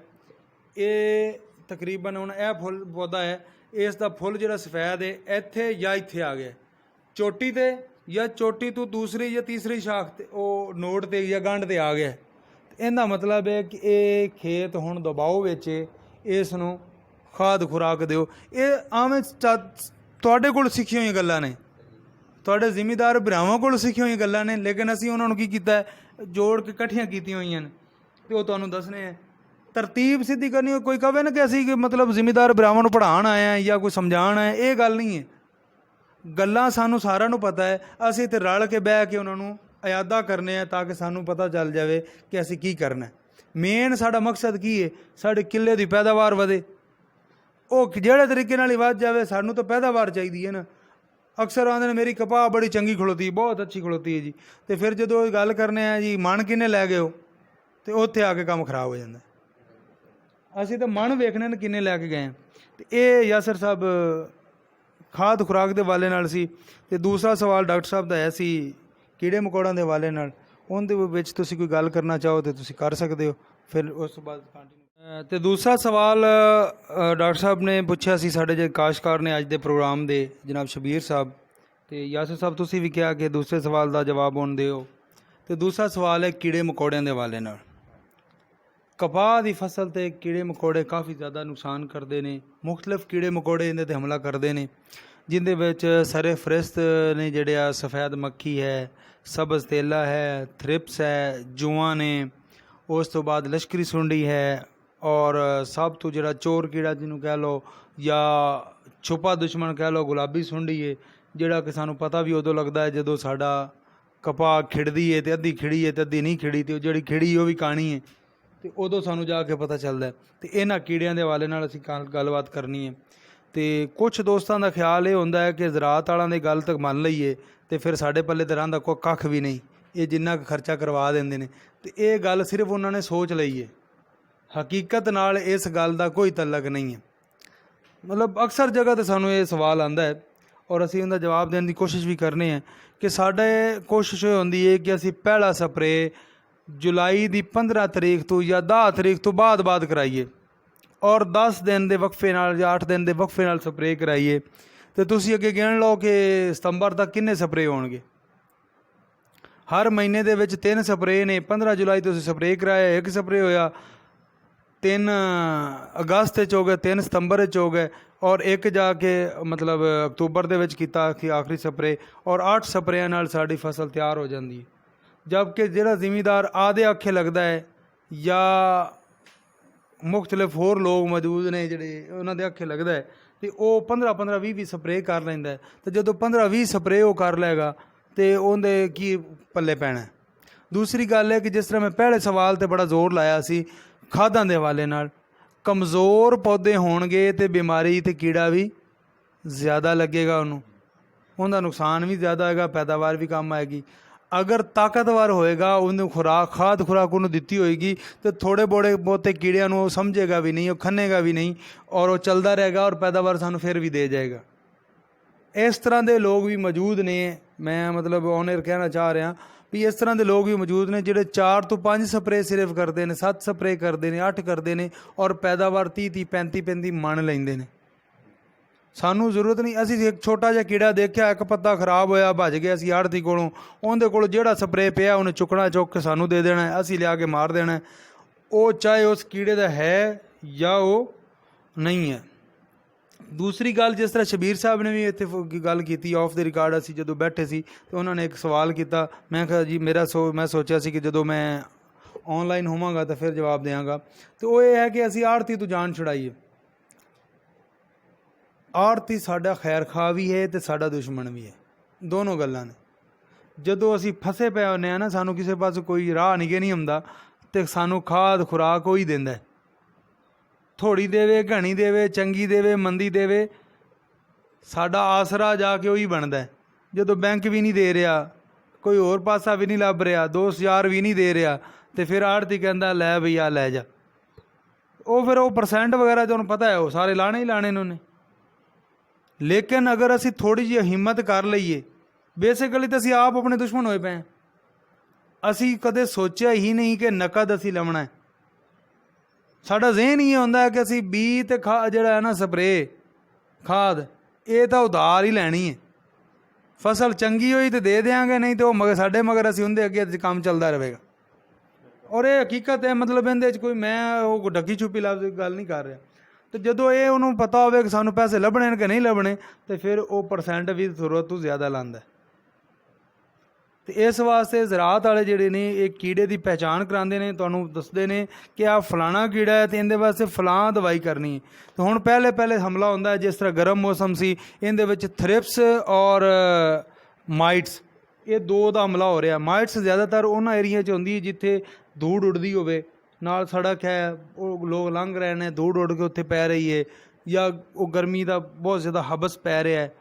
ਇਹ ਤਕਰੀਬਨ ਹੁਣ ਇਹ ਫੁੱਲ ਪੌਦਾ ਹੈ, ਇਸ ਦਾ ਫੁੱਲ ਜਿਹੜਾ ਸਫੈਦ ਹੈ ਇੱਥੇ ਜਾਂ ਇੱਥੇ ਆ ਗਿਆ, ਚੋਟੀ ਤੇ ਜਾਂ ਚੋਟੀ ਤੋਂ ਦੂਸਰੀ ਜਾਂ ਤੀਸਰੀ ਸ਼ਾਖ ਤੇ ਉਹ ਨੋਟ ਤੇ ਜਾਂ ਗੰਢ ਤੇ ਆ ਗਿਆ। ਇਹਦਾ ਮਤਲਬ ਹੈ ਕਿ ਇਹ ਖੇਤ ਹੁਣ ਦਬਾਓ ਵਿੱਚ, ਇਸ ਨੂੰ ਖਾਦ ਖੁਰਾਕ ਦਿਓ। ਇਹ ਆਵੇਂ ਤੁਹਾਡੇ ਕੋਲ ਸਿੱਖੀਆਂ ਹੋਈਆਂ ਗੱਲਾਂ ਨੇ, ਤੁਹਾਡੇ ਜ਼ਿਮੀਦਾਰ ਭਰਾਵਾਂ ਕੋਲ ਸਿੱਖੀਆਂ ਹੋਈਆਂ ਗੱਲਾਂ ਨੇ, ਲੇਕਿਨ ਅਸੀਂ ਉਹਨਾਂ ਨੂੰ ਕੀ ਕੀਤਾ, ਜੋੜ ਕੇ ਇਕੱਠੀਆਂ ਕੀਤੀਆਂ ਹੋਈਆਂ ਨੇ, ਤੇ ਉਹ ਤੁਹਾਨੂੰ ਦੱਸਣੇ ਹੈ। ਤਰਤੀਬ ਸਿੱਧੀ ਕਰਨੀ, ਕੋਈ ਕਹੇ ਨਾ ਕਿ ਅਸੀਂ ਕਿ ਮਤਲਬ ਜ਼ਿਮੀਦਾਰ ਭਰਾਵਾਂ ਨੂੰ ਪੜ੍ਹਾਉਣ ਆਏ ਹਾਂ ਜਾਂ ਕੋਈ ਸਮਝਾਉਣ ਆਏ, ਇਹ ਗੱਲ ਨਹੀਂ ਹੈ। ਗੱਲਾਂ ਸਾਨੂੰ ਸਾਰਿਆਂ ਨੂੰ ਪਤਾ ਹੈ, ਅਸੀਂ ਤੇ ਰਲ ਕੇ ਬਹਿ ਕੇ ਉਹਨਾਂ ਨੂੰ ਇਆਦਾ ਕਰਨੇ ਆ ਤਾਂ ਕਿ ਸਾਨੂੰ ਪਤਾ ਚੱਲ ਜਾਵੇ ਕਿ ਅਸੀਂ ਕੀ ਕਰਨਾ। ਮੇਨ ਸਾਡਾ ਮਕਸਦ ਕੀ ਹੈ, ਸਾਡੇ ਕਿੱਲੇ ਦੀ ਪੈਦਾਵਾਰ ਵਧੇ, ਉਹ ਜਿਹੜੇ ਤਰੀਕੇ ਨਾਲ ਹੀ ਵੱਧ ਜਾਵੇ। ਸਾਨੂੰ ਤਾਂ ਪੈਦਾਵਾਰ ਚਾਹੀਦੀ ਹੈ ਨਾ। ਅਕਸਰ ਆਉਂਦੇ ਨੇ ਮੇਰੀ ਕਪਾਹ ਬੜੀ ਚੰਗੀ ਖਲੋਤੀ, ਬਹੁਤ ਅੱਛੀ ਖਲੋਤੀ ਹੈ ਜੀ, ਤੇ ਫਿਰ ਜਦੋਂ ਗੱਲ ਕਰਨੇ ਆ ਜੀ ਮਣ ਕਿੰਨੇ ਲੈ ਗਏ ਹੋ, ਤੇ ਉੱਥੇ ਆ ਕੇ ਕੰਮ ਖਰਾਬ ਹੋ ਜਾਂਦਾ। ਅਸੀਂ ਤਾਂ ਮਣ ਵੇਖਣੇ ਨੇ ਕਿੰਨੇ ਲੈ ਕੇ ਗਏ। ਤੇ ਇਹ ਯਾਸਰ ਸਾਹਿਬ ਖਾਦ ਖੁਰਾਕ ਦੇ ਹਵਾਲੇ ਨਾਲ ਸੀ। ਤੇ ਦੂਸਰਾ ਸਵਾਲ ਡਾਕਟਰ ਸਾਹਿਬ ਦਾ ਹੈ ਸੀ ਕੀੜੇ ਮਕੌੜਾਂ ਦੇ ਹਵਾਲੇ ਨਾਲ, ਉਹਦੇ ਵਿੱਚ ਤੁਸੀਂ ਕੋਈ ਗੱਲ ਕਰਨਾ ਚਾਹੋ ਤਾਂ ਤੁਸੀਂ ਕਰ ਸਕਦੇ ਹੋ, ਫਿਰ ਉਸ ਤੋਂ ਬਾਅਦ ਕੰਟੀਨਿਊ। ਤੇ ਦੂਸਰਾ ਸਵਾਲ ਡਾਕਟਰ ਸਾਹਿਬ ਨੇ ਪੁੱਛਿਆ ਸੀ ਸਾਡੇ ਜਿਹੜੇ ਕਾਸ਼ਤਕਾਰ ਨੇ ਅੱਜ ਦੇ ਪ੍ਰੋਗਰਾਮ ਦੇ, ਜਨਾਬ ਸ਼ਬੀਰ ਸਾਹਿਬ ਤੇ ਯਾਸਰ ਸਾਹਿਬ, ਤੁਸੀਂ ਵੀ ਕਿਹਾ ਕਿ ਦੂਸਰੇ ਸਵਾਲ ਦਾ ਜਵਾਬ ਹੁਣ ਦਿਓ। ਤੇ ਦੂਸਰਾ ਸਵਾਲ ਹੈ ਕੀੜੇ ਮਕੌੜਿਆਂ ਦੇ ਹਵਾਲੇ ਨਾਲ। ਕਪਾਹ ਦੀ ਫਸਲ 'ਤੇ ਕੀੜੇ ਮਕੌੜੇ ਕਾਫੀ ਜ਼ਿਆਦਾ ਨੁਕਸਾਨ ਕਰਦੇ ਨੇ, ਮੁਖਤਲਿਫ ਕੀੜੇ ਮਕੌੜੇ ਇਹਦੇ 'ਤੇ ਹਮਲਾ ਕਰਦੇ ਨੇ, ਜਿਹਦੇ ਵਿੱਚ ਸਰੇ ਫਰਿਸ਼ਤ ਨੇ, ਜਿਹੜੇ ਆ ਸਫੈਦ ਮੱਖੀ ਹੈ, ਸਬਜ਼ ਤੇਲਾ ਹੈ, ਥ੍ਰਿਪਸ ਹੈ, ਜੂਆਂ ਨੇ, ਉਸ ਤੋਂ ਬਾਅਦ ਲਸ਼ਕਰੀ ਸੁੰਡੀ ਹੈ, ਔਰ ਸਭ ਤੋਂ ਜਿਹੜਾ ਚੋਰ ਕੀੜਾ ਜਿਹਨੂੰ ਕਹਿ ਲਓ ਜਾਂ ਛੁਪਾ ਦੁਸ਼ਮਣ ਕਹਿ ਲਓ, ਗੁਲਾਬੀ ਸੁੰਡੀ ਹੈ, ਜਿਹੜਾ ਕਿ ਸਾਨੂੰ ਪਤਾ ਵੀ ਉਦੋਂ ਲੱਗਦਾ ਹੈ ਜਦੋਂ ਸਾਡਾ ਕਪਾਹ ਖਿੜਦੀ ਹੈ, ਅਤੇ ਅੱਧੀ ਖਿੜੀ ਹੈ ਅਤੇ ਅੱਧੀ ਨਹੀਂ ਖਿੜੀ, ਅਤੇ ਉਹ ਜਿਹੜੀ ਖਿੜੀ ਉਹ ਵੀ ਕਾਣੀ ਹੈ, ਅਤੇ ਉਦੋਂ ਸਾਨੂੰ ਜਾ ਕੇ ਪਤਾ ਚੱਲਦਾ। ਅਤੇ ਇਹਨਾਂ ਕੀੜਿਆਂ ਦੇ ਹਵਾਲੇ ਨਾਲ ਅਸੀਂ ਗੱਲਬਾਤ ਕਰਨੀ ਹੈ। ਅਤੇ ਕੁਛ ਦੋਸਤਾਂ ਦਾ ਖਿਆਲ ਇਹ ਹੁੰਦਾ ਹੈ ਕਿ ਜ਼ਰਾਤ ਵਾਲਿਆਂ ਦੀ ਗੱਲ ਤੱਕ ਮੰਨ ਲਈਏ ਅਤੇ ਫਿਰ ਸਾਡੇ ਪੱਲੇ ਤਾਂ ਰਹਿੰਦਾ ਕੋਈ ਕੱਖ ਵੀ ਨਹੀਂ, ਇਹ ਜਿੰਨਾ ਕੁ ਖਰਚਾ ਕਰਵਾ ਦਿੰਦੇ ਨੇ। ਅਤੇ ਇਹ ਗੱਲ ਸਿਰਫ ਉਹਨਾਂ ਨੇ ਸੋਚ ਲਈ ਹੈ, ਹਕੀਕਤ ਨਾਲ ਇਸ ਗੱਲ ਦਾ ਕੋਈ ਤਲਕ ਨਹੀਂ ਹੈ। ਮਤਲਬ ਅਕਸਰ ਜਗ੍ਹਾ 'ਤੇ ਸਾਨੂੰ ਇਹ ਸਵਾਲ ਆਉਂਦਾ ਹੈ, ਔਰ ਅਸੀਂ ਉਹਦਾ ਜਵਾਬ ਦੇਣ ਦੀ ਕੋਸ਼ਿਸ਼ ਵੀ ਕਰਨੇ ਹਾਂ ਕਿ ਸਾਡੇ ਕੋਸ਼ਿਸ਼ ਇਹ ਹੁੰਦੀ ਹੈ ਕਿ ਅਸੀਂ ਪਹਿਲਾ ਸਪਰੇ ਜੁਲਾਈ ਦੀ 15 ਤਰੀਕ ਤੋਂ ਜਾਂ 10 ਤਰੀਕ ਤੋਂ ਬਾਅਦ ਕਰਾਈਏ, ਔਰ 10 ਦਿਨ ਦੇ ਵਕਫੇ ਨਾਲ ਜਾਂ 8 ਦਿਨ ਦੇ ਵਕਫੇ ਨਾਲ ਸਪਰੇਅ ਕਰਾਈਏ। ਅਤੇ ਤੁਸੀਂ ਅੱਗੇ ਗਿਣ ਲਓ ਕਿ ਸਤੰਬਰ ਤੱਕ ਕਿੰਨੇ ਸਪਰੇਅ ਹੋਣਗੇ। ਹਰ ਮਹੀਨੇ ਦੇ ਵਿੱਚ 3 ਸਪਰੇਅ ਨੇ। 15 ਜੁਲਾਈ ਤੋਂ ਅਸੀਂ ਸਪਰੇਅ ਕਰਾਇਆ, 1 ਸਪਰੇਅ ਹੋਇਆ, 3 ਅਗਸਤ 'ਚ ਹੋ ਗਏ, 3 ਸਤੰਬਰ 'ਚ ਹੋ ਗਏ, ਔਰ 1 ਜਾ ਕੇ ਮਤਲਬ ਅਕਤੂਬਰ ਦੇ ਵਿੱਚ ਕੀਤਾ ਕਿ ਆਖਰੀ ਸਪਰੇਅ, ਔਰ 8 ਸਪਰੇਆਂ ਨਾਲ ਸਾਡੀ ਫਸਲ ਤਿਆਰ ਹੋ ਜਾਂਦੀ ਹੈ। ਜਦਕਿ ਜਿਹੜਾ ਜ਼ਿਮੀਦਾਰ ਆਦੇ ਆਖੇ ਲੱਗਦਾ ਹੈ ਜਾਂ ਮੁਖਤਲਿਫ ਹੋਰ ਲੋਕ ਮੌਜੂਦ ਨੇ ਜਿਹੜੇ ਉਹਨਾਂ ਦੇ ਆਖੇ ਲੱਗਦਾ ਹੈ, ਅਤੇ ਉਹ 15 20 ਸਪਰੇਅ ਕਰ ਲੈਂਦਾ ਹੈ। ਅਤੇ ਜਦੋਂ 15-20 ਸਪਰੇਅ ਉਹ ਕਰ ਲਏਗਾ ਅਤੇ ਉਹਦੇ ਕੀ ਪੱਲੇ ਪੈਣਾ। ਦੂਸਰੀ ਗੱਲ ਹੈ ਕਿ ਜਿਸ ਤਰ੍ਹਾਂ ਮੈਂ ਪਹਿਲੇ ਸਵਾਲ 'ਤੇ ਬੜਾ ਜ਼ੋਰ ਲਾਇਆ ਸੀ ਖਾਦਾਂ ਦੇ ਹਵਾਲੇ ਨਾਲ, ਕਮਜ਼ੋਰ ਪੌਦੇ ਹੋਣਗੇ ਅਤੇ ਬਿਮਾਰੀ ਅਤੇ ਕੀੜਾ ਵੀ ਜ਼ਿਆਦਾ ਲੱਗੇਗਾ, ਉਹਦਾ ਨੁਕਸਾਨ ਵੀ ਜ਼ਿਆਦਾ ਹੋਏਗਾ, ਪੈਦਾਵਾਰ ਵੀ ਕੰਮ ਆਏਗੀ। ਅਗਰ ਤਾਕਤਵਰ ਹੋਏਗਾ, ਉਹਨੂੰ ਖਾਦ ਖੁਰਾਕ ਉਹਨੂੰ ਦਿੱਤੀ ਹੋਏਗੀ, ਅਤੇ ਥੋੜ੍ਹੇ ਬਹੁਤੇ ਕੀੜਿਆਂ ਨੂੰ ਉਹ ਸਮਝੇਗਾ ਵੀ ਨਹੀਂ, ਉਹ ਖੰਨੇਗਾ ਵੀ ਨਹੀਂ, ਔਰ ਉਹ ਚੱਲਦਾ ਰਹੇਗਾ, ਔਰ ਪੈਦਾਵਾਰ ਸਾਨੂੰ ਫਿਰ ਵੀ ਦੇ ਜਾਏਗਾ। ਇਸ ਤਰ੍ਹਾਂ ਦੇ ਲੋਕ ਵੀ ਮੌਜੂਦ ਨੇ। ਮੈਂ ਮਤਲਬ ਔਨ-ਏਅਰ ਕਹਿਣਾ ਚਾਹ ਰਿਹਾ ਵੀ ਇਸ ਤਰ੍ਹਾਂ ਦੇ ਲੋਕ ਵੀ ਮੌਜੂਦ ਨੇ ਜਿਹੜੇ 4 ਤੋਂ 5 ਸਪਰੇਅ ਸਿਰਫ ਕਰਦੇ ਨੇ, 7 ਸਪਰੇਅ ਕਰਦੇ ਨੇ, 8 ਕਰਦੇ ਨੇ, ਔਰ ਪੈਦਾਵਾਰ 30-35 ਮਣ ਲੈਂਦੇ ਨੇ। ਸਾਨੂੰ ਜ਼ਰੂਰਤ ਨਹੀਂ। ਅਸੀਂ ਇੱਕ ਛੋਟਾ ਜਿਹਾ ਕੀੜਾ ਦੇਖਿਆ, ਇੱਕ ਪੱਤਾ ਖਰਾਬ ਹੋਇਆ, ਭੱਜ ਗਿਆ ਅਸੀਂ ਆੜ੍ਹਤੀ ਕੋਲੋਂ, ਉਹਦੇ ਕੋਲ ਜਿਹੜਾ ਸਪਰੇਅ ਪਿਆ ਉਹਨੇ ਚੁੱਕਣਾ, ਚੁੱਕ ਕੇ ਸਾਨੂੰ ਦੇ ਦੇਣਾ, ਅਸੀਂ ਲਿਆ ਕੇ ਮਾਰ ਦੇਣਾ। ਉਹ ਚਾਹੇ ਉਸ ਕੀੜੇ ਦਾ ਹੈ ਜਾਂ ਉਹ ਨਹੀਂ ਹੈ। ਦੂਸਰੀ ਗੱਲ, ਜਿਸ ਤਰ੍ਹਾਂ ਸ਼ਬੀਰ ਸਾਹਿਬ ਨੇ ਵੀ ਇੱਥੇ ਗੱਲ ਕੀਤੀ ਆਫ ਦੇ ਰਿਕਾਰਡ, ਅਸੀਂ ਜਦੋਂ ਬੈਠੇ ਸੀ ਤੇ ਉਹਨਾਂ ਨੇ ਇੱਕ ਸਵਾਲ ਕੀਤਾ। ਮੈਂ ਕਿਹਾ ਜੀ ਮੈਂ ਸੋਚਿਆ ਸੀ ਕਿ ਜਦੋਂ ਮੈਂ ਆਨਲਾਈਨ ਹੋਵਾਂਗਾ ਤਾਂ ਫਿਰ ਜਵਾਬ ਦਿਆਂਗਾ। ਤੇ ਉਹ ਇਹ ਹੈ ਕਿ ਅਸੀਂ ਆੜ੍ਹਤੀ ਤੋਂ ਜਾਨ ਛੁਡਾਈਏ। ਆੜ੍ਹਤੀ ਸਾਡਾ ਖੈਰ ਖਾ ਵੀ ਹੈ ਤੇ ਸਾਡਾ ਦੁਸ਼ਮਣ ਵੀ ਹੈ, ਦੋਨੋਂ ਗੱਲਾਂ ਨੇ। ਜਦੋਂ ਅਸੀਂ ਫਸੇ ਪਏ ਹੁੰਦੇ ਹਾਂ ਨਾ, ਸਾਨੂੰ ਕਿਸੇ ਪਾਸੇ ਕੋਈ ਰਾਹ ਨਹੀਂ ਹੁੰਦਾ, ਤੇ ਸਾਨੂੰ ਖਾਦ ਖੁਰਾਕ ਉਹ ਹੀ ਦਿੰਦਾ। ਥੋੜੀ ਦੇਵੇ, ਘਣੀ ਦੇਵੇ, ਚੰਗੀ ਦੇਵੇ, ਮੰਦੀ ਦੇਵੇ, ਸਾਡਾ ਆਸਰਾ ਜਾ ਕੇ ਉਹੀ ਬਣਦਾ। ਜਦੋਂ ਬੈਂਕ ਵੀ ਨਹੀਂ ਦੇ ਰਿਹਾ, ਕੋਈ ਹੋਰ ਪਾਸਾ ਵੀ ਨਹੀਂ ਲੱਭ ਰਿਹਾ, ਦੋਸਤ ਯਾਰ ਵੀ ਨਹੀਂ ਦੇ ਰਿਹਾ, ਤੇ ਫਿਰ ਆੜ੍ਹਤੀ ਕਹਿੰਦਾ ਲੈ ਬਈ ਆ ਲੈ ਜਾ। ਉਹ ਫਿਰ ਉਹ ਪਰਸੈਂਟ ਵਗੈਰਾ ਤੁਹਾਨੂੰ ਪਤਾ ਹੈ ਉਹ ਸਾਰੇ ਲਾਣੇ ਹੀ ਲਾਣੇ ਨੇ ਉਹਨੇ। ਲੇਕਿਨ ਅਗਰ ਅਸੀਂ ਥੋੜ੍ਹੀ ਜਿਹੀ ਹਿੰਮਤ ਕਰ ਲਈਏ, ਬੇਸਿਕਲੀ ਤਾਂ ਅਸੀਂ ਆਪ ਆਪਣੇ ਦੁਸ਼ਮਣ ਹੋਏ ਪਏ। ਅਸੀਂ ਕਦੇ ਸੋਚਿਆ ਹੀ ਨਹੀਂ ਕਿ ਨਕਦ ਅਸੀਂ ਲਵਣਾ ਹੈ। ਸਾਡਾ ਜ਼ਿਹਨ ਹੀ ਹੁੰਦਾ ਹੈ ਕਿ ਅਸੀਂ ਬੀ ਤੇ ਜਿਹੜਾ ਹੈ ਨਾ ਸਪਰੇਅ ਖਾਦ, ਇਹ ਤਾਂ ਉਧਾਰ ਹੀ ਲੈਣੀ ਹੈ। ਫਸਲ ਚੰਗੀ ਹੋਈ ਤਾਂ ਦੇ ਦਿਆਂਗੇ, ਨਹੀਂ ਤਾਂ ਉਹ ਸਾਡੇ ਮਗਰ ਅਸੀਂ ਉਹਦੇ ਅੱਗੇ ਕੰਮ ਚੱਲਦਾ ਰਹੇਗਾ। ਔਰ ਇਹ ਹਕੀਕਤ ਹੈ, ਮਤਲਬ ਇਹਦੇ 'ਚ ਕੋਈ ਮੈਂ ਉਹ ਢੱਕੀ ਛੁਪੀ ਲਫ਼ਜ਼ ਗੱਲ ਨਹੀਂ ਕਰ ਰਿਹਾ। ਤੇ ਜਦੋਂ ਇਹ ਉਹਨੂੰ ਪਤਾ ਹੋਵੇ ਕਿ ਸਾਨੂੰ ਪੈਸੇ ਲੱਭਣੇ ਨੇ ਕਿ ਨਹੀਂ ਲੱਭਣੇ, ਤੇ ਫਿਰ ਉਹ ਪਰਸੈਂਟ ਵੀ ਜ਼ਰੂਰਤ ਤੋਂ ਜ਼ਿਆਦਾ ਲਾਉਂਦਾ। ਤੇ ਇਸ ਵਾਸਤੇ ਜ਼ਰਾਅਤ ਵਾਲੇ ਜਿਹੜੇ ਨੇ ਇਹ ਕੀੜੇ ਦੀ ਪਹਿਚਾਣ ਕਰਾਉਂਦੇ ਨੇ, ਤੁਹਾਨੂੰ ਦੱਸਦੇ ਨੇ ਕਿ ਆਹ ਫਲਾਣਾ ਕੀੜਾ ਹੈ ਤੇ ਇਹਦੇ ਵਾਸਤੇ ਫਲਾਂ ਦਵਾਈ ਕਰਨੀ ਹੈ। ਤੇ ਹੁਣ ਪਹਿਲੇ ਹਮਲਾ ਹੁੰਦਾ ਹੈ, ਜਿਸ ਤਰ੍ਹਾਂ ਗਰਮ ਮੌਸਮ ਸੀ, ਇਹਦੇ ਵਿੱਚ ਥ੍ਰਿਪਸ ਔਰ ਮਾਈਟਸ, ਇਹ ਦੋ ਦਾ ਹਮਲਾ ਹੋ ਰਿਹਾ। ਮਾਈਟਸ ਜ਼ਿਆਦਾਤਰ ਉਹਨਾਂ ਏਰੀਆ 'ਚ ਹੁੰਦੀ ਹੈ ਜਿੱਥੇ ਧੂੜ ਉੱਡਦੀ ਹੋਵੇ, ਨਾਲ ਸੜਕ ਹੈ, ਉਹ ਲੋਕ ਲੰਘ ਰਹੇ ਨੇ, ਧੂੜ ਉੱਡ ਕੇ ਉੱਥੇ ਪੈ ਰਹੀ ਹੈ, ਜਾਂ ਉਹ ਗਰਮੀ ਦਾ ਬਹੁਤ ਜ਼ਿਆਦਾ ਹਬਸ ਪੈ ਰਿਹਾ ਹੈ,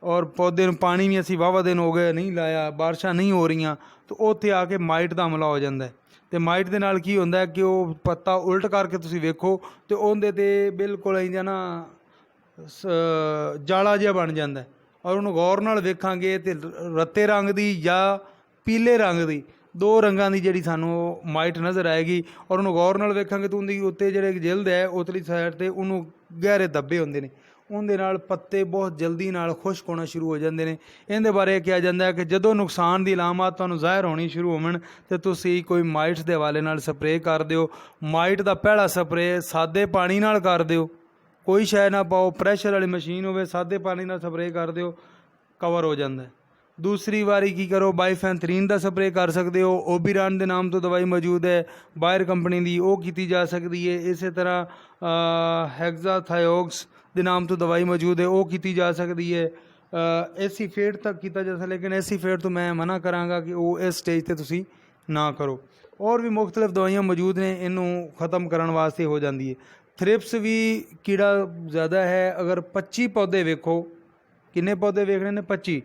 ਔਰ ਪੌਦੇ ਨੂੰ ਪਾਣੀ ਵੀ ਅਸੀਂ ਵਾਹਵਾ ਦਿਨ ਹੋ ਗਏ ਨਹੀਂ ਲਾਇਆ, ਬਾਰਿਸ਼ਾਂ ਨਹੀਂ ਹੋ ਰਹੀਆਂ, ਤਾਂ ਉੱਥੇ ਆ ਕੇ ਮਾਈਟ ਦਾ ਹਮਲਾ ਹੋ ਜਾਂਦਾ ਹੈ। ਅਤੇ ਮਾਈਟ ਦੇ ਨਾਲ ਕੀ ਹੁੰਦਾ ਕਿ ਉਹ ਪੱਤਾ ਉਲਟ ਕਰਕੇ ਤੁਸੀਂ ਵੇਖੋ ਅਤੇ ਉਹਦੇ 'ਤੇ ਬਿਲਕੁਲ ਇੰਝ ਨਾ ਜਾਲਾ ਜਿਹਾ ਬਣ ਜਾਂਦਾ। ਔਰ ਉਹਨੂੰ ਗੌਰ ਨਾਲ ਵੇਖਾਂਗੇ ਤੇ ਰੱਤੇ ਰੰਗ ਦੀ ਜਾਂ ਪੀਲੇ ਰੰਗ ਦੀ, ਦੋ ਰੰਗਾਂ ਦੀ ਜਿਹੜੀ ਸਾਨੂੰ ਮਾਈਟ ਨਜ਼ਰ ਆਏਗੀ। ਔਰ ਉਹਨੂੰ ਗੌਰ ਨਾਲ ਵੇਖਾਂਗੇ ਤਾਂ ਉਹਦੀ ਉੱਤੇ ਜਿਹੜੇ ਜਿਲਦ ਹੈ ਉਤਲੀ ਸਾਈਡ 'ਤੇ ਉਹਨੂੰ ਗਹਿਰੇ ਧੱਬੇ ਹੁੰਦੇ ਨੇ, ਉਹਦੇ ਨਾਲ ਪੱਤੇ ਬਹੁਤ ਜਲਦੀ ਨਾਲ ਖੁਸ਼ਕ ਹੋਣਾ ਸ਼ੁਰੂ ਹੋ ਜਾਂਦੇ ਨੇ। ਇਹਦੇ ਬਾਰੇ ਕਿਹਾ ਜਾਂਦਾ ਹੈ ਕਿ ਜਦੋਂ ਨੁਕਸਾਨ ਦੀ ਅਲਾਮਤ ਤੁਹਾਨੂੰ ਜ਼ਾਹਿਰ ਹੋਣੀ ਸ਼ੁਰੂ ਹੋਵਣ ਤਾਂ ਤੁਸੀਂ ਕੋਈ ਮਾਈਟਸ ਦੇ ਹਵਾਲੇ ਨਾਲ ਸਪਰੇਅ ਕਰ ਦਿਓ। ਮਾਈਟ ਦਾ ਪਹਿਲਾ ਸਪਰੇਅ ਸਾਦੇ ਪਾਣੀ ਨਾਲ ਕਰ ਦਿਓ, ਕੋਈ ਸ਼ੈ ਨਾ ਪਾਓ, ਪ੍ਰੈਸ਼ਰ ਵਾਲੀ ਮਸ਼ੀਨ ਹੋਵੇ, ਸਾਦੇ ਪਾਣੀ ਨਾਲ ਸਪਰੇਅ ਕਰ ਦਿਓ, ਕਵਰ ਹੋ ਜਾਂਦਾ। ਦੂਸਰੀ ਵਾਰੀ ਕੀ ਕਰੋ, ਬਾਈਫੈਂਥਰੀਨ ਦਾ ਸਪਰੇਅ ਕਰ ਸਕਦੇ ਹੋ। ਓਬੀਰਾਨ ਦੇ ਨਾਮ ਤੋਂ ਦਵਾਈ ਮੌਜੂਦ ਹੈ ਬਾਇਰ ਕੰਪਨੀ ਦੀ, ਉਹ ਕੀਤੀ ਜਾ ਸਕਦੀ ਹੈ। ਇਸੇ ਤਰ੍ਹਾਂ ਹੈਗਜ਼ਾਥਾਇਓਕਸ ਦੇ ਨਾਮ ਤੋਂ ਦਵਾਈ ਮੌਜੂਦ ਹੈ, ਉਹ ਕੀਤੀ ਜਾ ਸਕਦੀ ਹੈ। ਐਸੀਫੇਟ ਤੱਕ ਕੀਤਾ ਜਾ ਸਕਦਾ, ਲੇਕਿਨ ਐਸੀਫੇਟ ਤੋਂ ਮੈਂ ਮਨਾ ਕਰਾਂਗਾ ਕਿ ਉਹ ਇਸ ਸਟੇਜ 'ਤੇ ਤੁਸੀਂ ਨਾ ਕਰੋ। ਔਰ ਵੀ ਮੁਖਤਲਿਫ ਦਵਾਈਆਂ ਮੌਜੂਦ ਨੇ ਇਹਨੂੰ ख़त्म ਕਰਨ ਵਾਸਤੇ ਹੋ ਜਾਂਦੀ ਹੈ। ਥ੍ਰਿਪਸ ਵੀ ਕੀੜਾ ਜ਼ਿਆਦਾ ਹੈ। ਅਗਰ 25 ਪੌਦੇ ਵੇਖੋ, ਕਿੰਨੇ ਪੌਦੇ ਵੇਖਣੇ ਨੇ? 25।